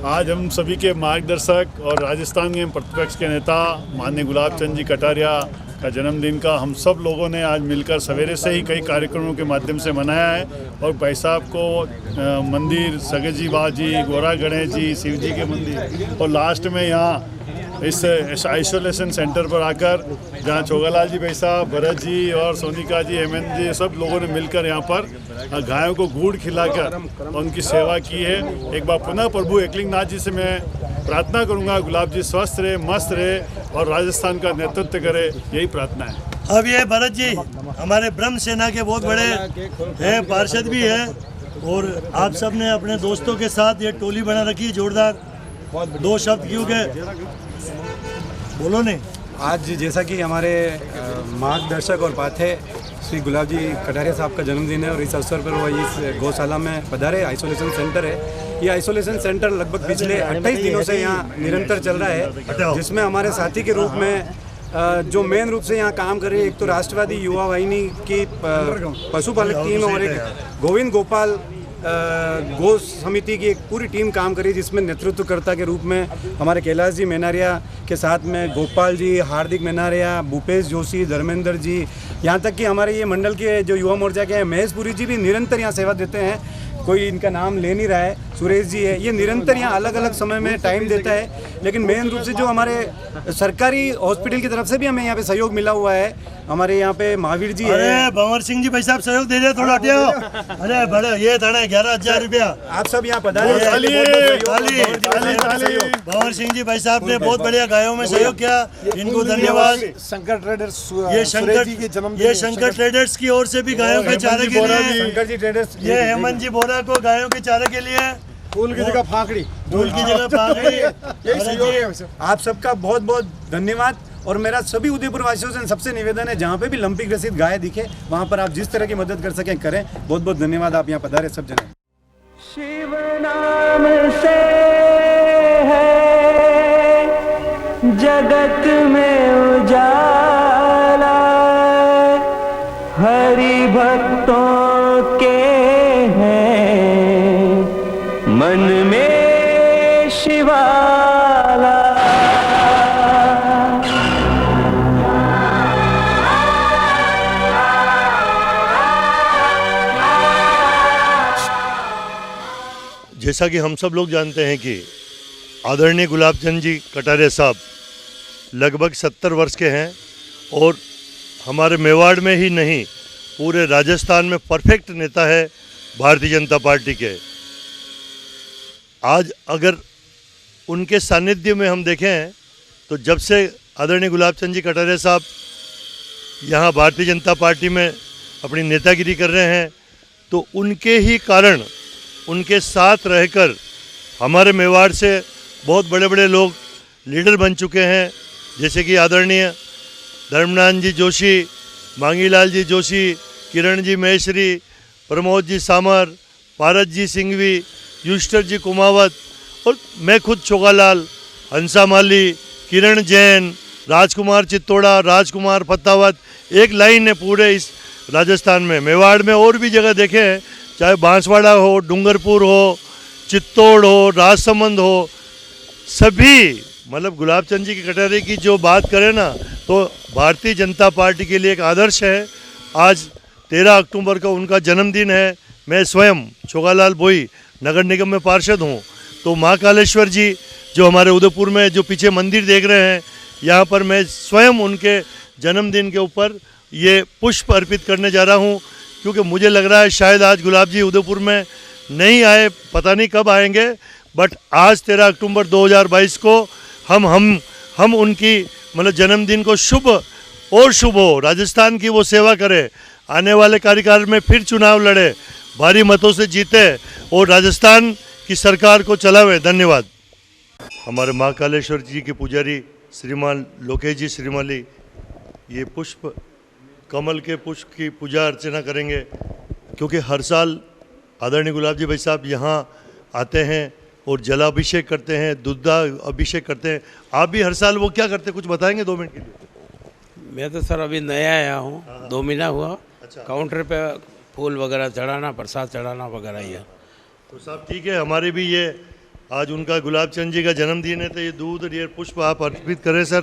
आज हम सभी के मार्गदर्शक और राजस्थान के प्रतिपक्ष के नेता माननीय गुलाब चंद जी कटारिया का जन्मदिन का हम सब लोगों ने आज मिलकर सवेरे से ही कई कार्यक्रमों के माध्यम से मनाया है। और भाई साहब को मंदिर सगेजी बाजी, गोरा गणेश जी, शिव जी के मंदिर और लास्ट में यहाँ इस आइसोलेशन सेंटर पर आकर जहाँ छोगालाल जी भाई साहब, भरत जी और सोनिका जी, हेमंत जी सब लोगों ने मिलकर यहाँ पर गायों को गुड़ खिलाकर उनकी सेवा की है। एक बार पुनः प्रभु एकलिंगनाथ जी से मैं प्रार्थना करूंगा गुलाब जी स्वस्थ रहे, मस्त रहे और राजस्थान का नेतृत्व करे, यही प्रार्थना है। अब ये भरत जी हमारे ब्रह्म सेना के बहुत बड़े हैं, पार्षद भी है, और आप सब ने अपने दोस्तों के साथ ये टोली बना रखी है जोरदार। दो शब्द क्यों के बोलो नहीं। आज जैसा कि हमारे मार्गदर्शक और पाथे श्री गुलाब जी कटारिया साहब का जन्मदिन है और इस अवसर पर वो इस गौशाला में पधारे। आइसोलेशन सेंटर है। ये आइसोलेशन सेंटर लगभग पिछले 28 दिनों से यहाँ निरंतर चल रहा है, जिसमें हमारे साथी के रूप में जो मेन रूप से यहाँ काम कर रहे हैं, एक तो राष्ट्रवादी युवा वाहिनी की पशुपालक टीम और एक गोविंद गोपाल गौ समिति की एक पूरी टीम काम करी, जिसमें नेतृत्वकर्ता के रूप में हमारे कैलाश जी मेनारिया के साथ में गोपाल जी, हार्दिक मेनारिया, भूपेश जोशी, धर्मेंद्र जी, यहाँ तक कि हमारे ये मंडल के जो युवा मोर्चा के हैं महेश पुरी जी भी निरंतर यहाँ सेवा देते हैं। कोई इनका नाम ले नहीं रहा है, सुरेश जी है, ये निरंतर यहाँ अलग अलग समय में टाइम देता है। लेकिन मेन रूप से जो हमारे सरकारी हॉस्पिटल की तरफ से भी हमें यहाँ पे सहयोग मिला हुआ है। हमारे यहाँ पे महावीर जी अरे भंवर सिंह जी भाई साहब सहयोग दे रहे, थोड़ा हटियो। अरे बड़े ये था 11,000 रुपया। आप सब यहाँ पधारे। भंवर सिंह जी भाई साहब ने बहुत बढ़िया गायों में सहयोग किया, इनको धन्यवाद। शंकर ट्रेडर्स, ये शंकर ट्रेडर्स की ओर से भी गायों के चारे के लिए, शंकर जी ट्रेडर्स, ये हेमंत जी बोरा को गायों के चारे के लिए फूल की जगह फाकड़ी, फूल की जगह फाकड़ी। यही सहयोग है। आप सबका बहुत बहुत धन्यवाद। और मेरा सभी उदयपुर वासियों से सबसे निवेदन है, जहाँ पे भी लंपी ग्रसित गाय दिखे वहाँ पर आप जिस तरह की मदद कर सकें करें। बहुत बहुत धन्यवाद। आप यहाँ पधारे सब जने। शिव नाम से है जगत में उजाला, हरि भक्तों के हैं मन में शिवाला। जैसा कि हम सब लोग जानते हैं कि आदरणीय गुलाब चंद जी कटारिया साहब लगभग 70 वर्ष के हैं और हमारे मेवाड़ में ही नहीं पूरे राजस्थान में परफेक्ट नेता है भारतीय जनता पार्टी के। आज अगर उनके सानिध्य में हम देखें तो जब से आदरणीय गुलाब चंद जी कटारिया साहब यहाँ भारतीय जनता पार्टी में अपनी नेतागिरी कर रहे हैं तो उनके ही कारण उनके साथ रहकर हमारे मेवाड़ से बहुत बड़े बड़े लोग लीडर बन चुके हैं, जैसे कि आदरणीय धर्मनाथ जी जोशी, मांगीलाल जी जोशी, किरण जी महेश्वरी, प्रमोद जी सामर, पारस जी सिंघवी, युष्टर जी कुमावत और मैं खुद छोगालाल, हंसा माली, किरण जैन, राजकुमार चित्तौड़ा, राजकुमार फतावत, एक लाइन है पूरे इस राजस्थान में। मेवाड़ में और भी जगह देखें, चाहे बांसवाड़ा हो, डूंगरपुर हो, चित्तौड़ हो, राजसमंद हो, सभी मतलब गुलाब चंद जी की कटारे की जो बात करें ना तो भारतीय जनता पार्टी के लिए एक आदर्श है। आज 13 अक्टूबर का उनका जन्मदिन है। मैं स्वयं छोगालाल बोई नगर निगम में पार्षद हूँ, तो महाकालेश्वर जी जो हमारे उदयपुर में जो पीछे मंदिर देख रहे हैं, यहाँ पर मैं स्वयं उनके जन्मदिन के ऊपर ये पुष्प अर्पित करने जा रहा हूँ, क्योंकि मुझे लग रहा है शायद आज गुलाब जी उदयपुर में नहीं आए, पता नहीं कब आएंगे, बट आज 13 अक्टूबर 2022 को हम उनकी मतलब जन्मदिन को शुभ और शुभ हो, राजस्थान की वो सेवा करे, आने वाले कार्यकाल में फिर चुनाव लड़े, भारी मतों से जीते और राजस्थान की सरकार को चलावे। धन्यवाद। हमारे महाकालेश्वर जी के पुजारी श्रीमान लोकेश जी श्रीमाली ये पुष्प कमल के पुष्प की पूजा अर्चना करेंगे, क्योंकि हर साल आदरणीय गुलाब जी भाई साहब यहाँ आते हैं और जलाभिषेक करते हैं, दुग्धा अभिषेक करते हैं। आप भी हर साल वो क्या करते हैं, कुछ बताएंगे 2 मिनट के लिए? मैं तो सर अभी नया आया हूँ, 2 महीना हुआ। अच्छा। काउंटर पे फूल वगैरह चढ़ाना, प्रसाद चढ़ाना वगैरह ही है। तो साहब ठीक है, हमारे भी ये आज उनका गुलाब चंद जी का जन्मदिन है, तो ये दूध और ये पुष्प आप अर्पित करें सर।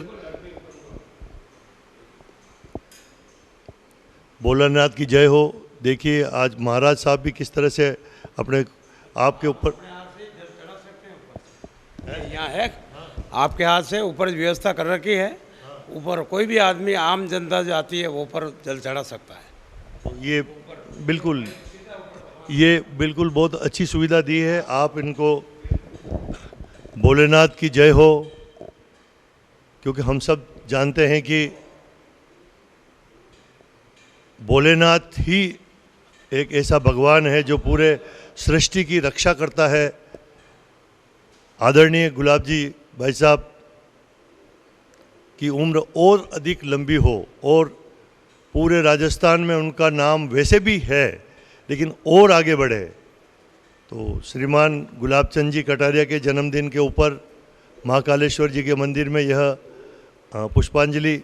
भोलानाथ की जय हो। देखिए आज महाराज साहब भी किस तरह से अपने आपके ऊपर यहाँ है, आपके हाथ से ऊपर व्यवस्था कर रखी है, ऊपर कोई भी आदमी आम जनता जो आती है वो ऊपर जल चढ़ा सकता है। तो ये बिल्कुल बहुत अच्छी सुविधा दी है। आप इनको भोलेनाथ की जय हो, क्योंकि हम सब जानते हैं कि भोलेनाथ ही एक ऐसा भगवान है जो पूरे सृष्टि की रक्षा करता है। आदरणीय गुलाब जी भाई साहब की उम्र और अधिक लंबी हो और पूरे राजस्थान में उनका नाम वैसे भी है, लेकिन और आगे बढ़े। तो श्रीमान गुलाब चंद जी कटारिया के जन्मदिन के ऊपर महाकालेश्वर जी के मंदिर में यह पुष्पांजलि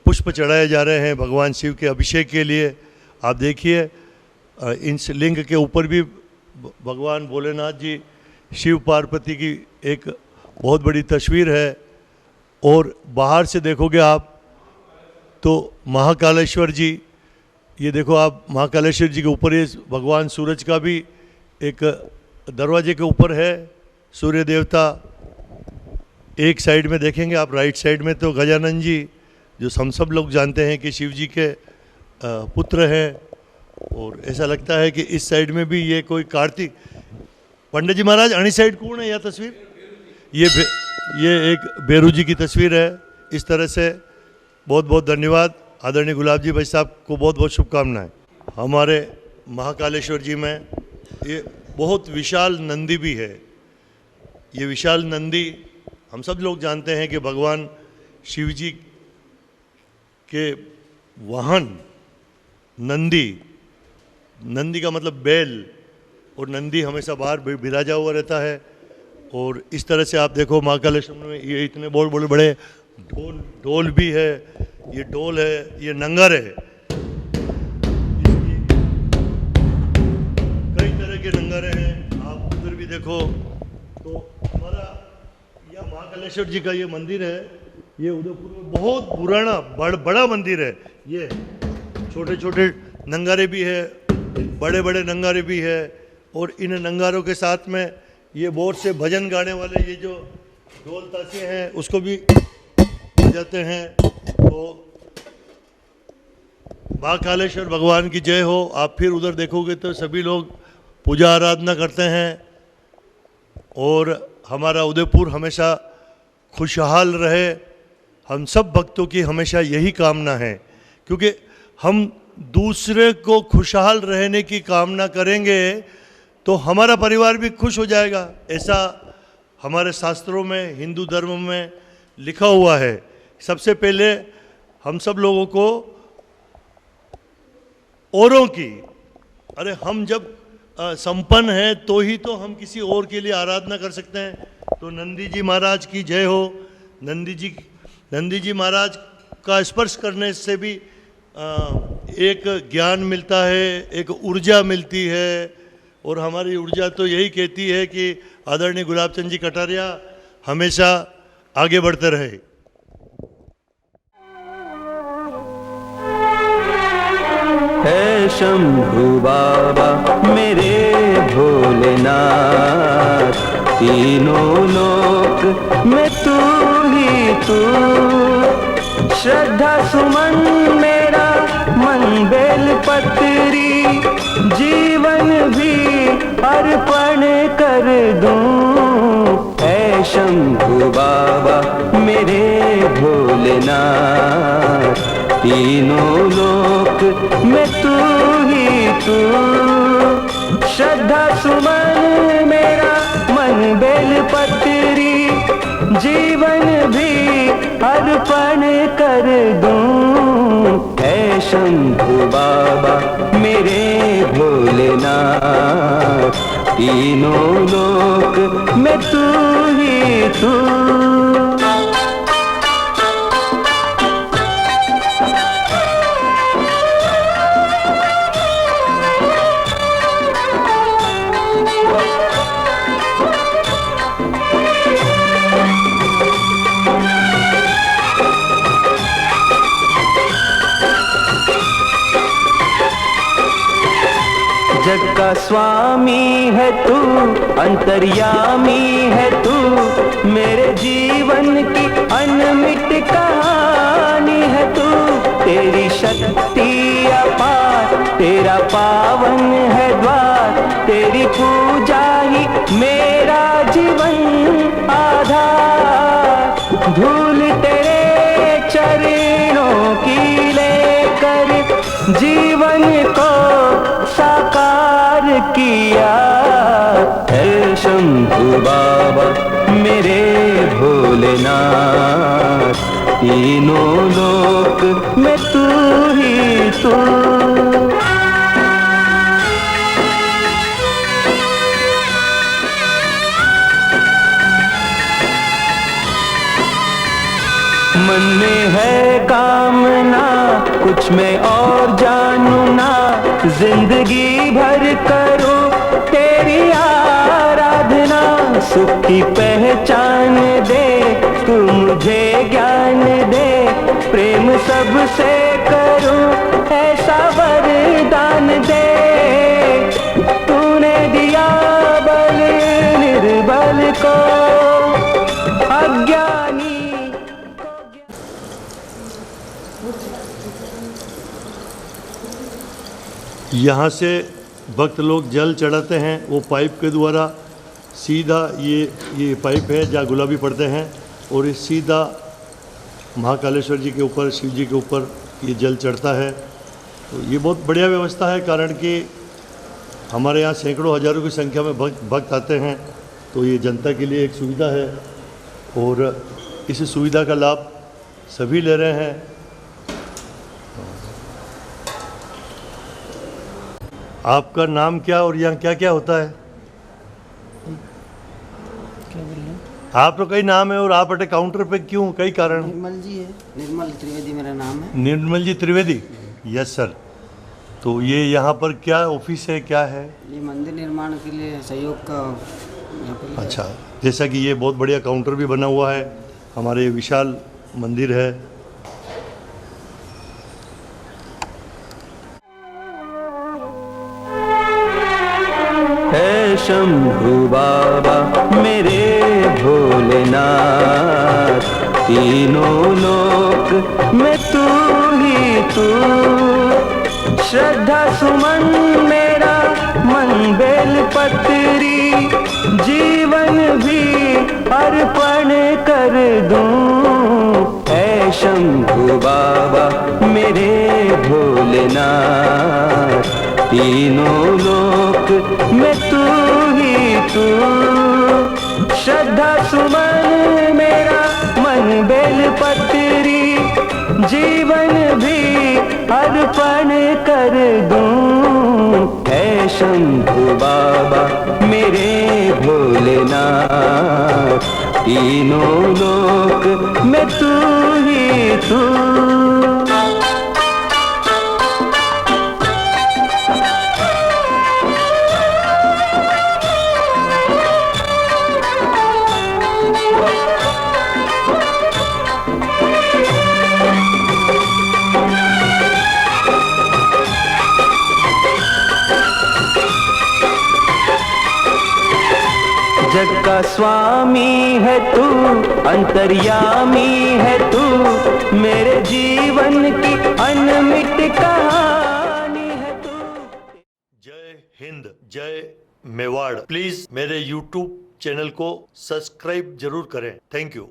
पुष्प चढ़ाए जा रहे हैं भगवान शिव के अभिषेक के लिए। आप देखिए इस लिंग के ऊपर भी भगवान भोलेनाथ जी शिव पार्वती की एक बहुत बड़ी तस्वीर है, और बाहर से देखोगे आप तो महाकालेश्वर जी, ये देखो आप महाकालेश्वर जी के ऊपर ये भगवान सूरज का भी एक दरवाजे के ऊपर है सूर्य देवता। एक साइड में देखेंगे आप राइट साइड में तो गजानन जी जो हम सब लोग जानते हैं कि शिव जी के पुत्र हैं, और ऐसा लगता है कि इस साइड में भी ये कोई कार्तिक पंडित जी महाराज अणी साइड कौन है यह तस्वीर, ये एक बेरू जी की तस्वीर है। इस तरह से बहुत बहुत धन्यवाद। आदरणीय गुलाब जी भाई साहब को बहुत बहुत शुभकामनाएं। हमारे महाकालेश्वर जी में ये बहुत विशाल नंदी भी है। ये विशाल नंदी हम सब लोग जानते हैं कि भगवान शिव जी के वाहन नंदी का मतलब बैल, और नंदी हमेशा बाहर बिराजा हुआ रहता है। और इस तरह से आप देखो महाकालेश्वर में ये इतने बहुत बड़े बड़े ढोल भी है, ये ढोल है, ये नंगर है, कई तरह के नंगर हैं। आप उधर भी देखो तो हमारा यह महाकालेश्वर जी का ये मंदिर है, ये उदयपुर में बहुत पुराना बड़ा मंदिर है। ये छोटे छोटे नंगारे भी है, बड़े बड़े नंगारे भी है, और इन नंगारों के साथ में ये बोर्ड से भजन गाने वाले ये जो ढोल ताशे हैं उसको भी बजाते हैं। तो महाकालेश्वर भगवान की जय हो। आप फिर उधर देखोगे तो सभी लोग पूजा आराधना करते हैं और हमारा उदयपुर हमेशा खुशहाल रहे। हम सब भक्तों की हमेशा यही कामना है, क्योंकि हम दूसरे को खुशहाल रहने की कामना करेंगे तो हमारा परिवार भी खुश हो जाएगा। ऐसा हमारे शास्त्रों में, हिंदू धर्म में लिखा हुआ है। सबसे पहले हम सब लोगों को औरों की, अरे हम जब संपन्न हैं तो ही तो हम किसी और के लिए आराधना कर सकते हैं। तो नंदी जी महाराज की जय हो। नंदी जी महाराज का स्पर्श करने से भी एक ज्ञान मिलता है, एक ऊर्जा मिलती है। और हमारी ऊर्जा तो यही कहती है कि आदरणीय गुलाब चंद जी कटारिया हमेशा आगे बढ़ते रहे। है शंभू बाबा मेरे भोलेनाथ, तीनों लोक में तू ही तू। श्रद्धा सुमन मेरा मन बेल पत्री, जीवन भी अर्पण कर दूं। ऐ शंभू बाबा मेरे भोलेनाथ, तीनों लोक में तू ही तू। श्रद्धा सुमन मेरा मन बेल पत्री, जीवन भी अर्पण कर दूं। ऐ शंभू बाबा मेरे भोलेनाथ, तीनों लोक में तू ही तू। जग का स्वामी है तू, अंतर्यामी है तू, मेरे जीवन की अनमिट कहानी है तू। तेरी शक्ति अपार, तेरा पावन है द्वार, तेरी पूजा ही मेरा जीवन आधार। धूल तेरे चरणों की लेकर जीवन को साकार किया। है शंभू बाबा मेरे भोलेनाथ, तीनों लोक में तू ही तू। मन में है कामना कुछ मैं और जानू ना, जिंदगी भर करूं तेरी आराधना। सुख की पहचान दे तू मुझे ज्ञान दे, प्रेम सबसे करूं ऐसा वरदान दे। तूने दिया बल निर्बल को, अज्ञानी यहाँ से भक्त लोग जल चढ़ाते हैं, वो पाइप के द्वारा सीधा ये पाइप है जहाँ गुलाबी पड़ते हैं, और ये सीधा महाकालेश्वर जी के ऊपर, शिव जी के ऊपर ये जल चढ़ता है। तो ये बहुत बढ़िया व्यवस्था है, कारण कि हमारे यहाँ सैकड़ों हज़ारों की संख्या में भक्त आते हैं। तो ये जनता के लिए एक सुविधा है और इस सुविधा का लाभ सभी ले रहे हैं। आपका नाम क्या और यहाँ क्या क्या होता है? क्या बोल रहे हैं? आपका कई नाम है और आप अटे काउंटर पे क्यों, कई कारण? निर्मल जी है, निर्मल त्रिवेदी मेरा नाम है। निर्मल जी त्रिवेदी, यस सर। तो ये यहाँ पर क्या ऑफिस है, क्या है? ये मंदिर निर्माण के लिए सहयोग का। अच्छा, जैसा कि ये बहुत बढ़िया काउंटर भी बना हुआ है, हमारे विशाल मंदिर है। है शंभू बाबा मेरे भोले भोलेनाथ, तीनों लोक में तू ही तू। श्रद्धा सुमन मेरा मन बेल पत्री, जीवन भी अर्पण कर दूं। ऐ शंभु बाबा मेरे भोलेनाथ, तीनों लोक में तू ही तू। श्रद्धा सुमन मेरा मन बेल पत्री, जीवन भी अर्पण कर दूं। ऐ शंभु बाबा मेरे भोलेनाथ, तीनों लोक में तू ही तू। जग का स्वामी है तू, अंतर्यामी है तू, मेरे जीवन की अनमिट कहानी है तू। जय हिंद, जय मेवाड़। प्लीज मेरे YouTube चैनल को सब्सक्राइब जरूर करें। Thank you.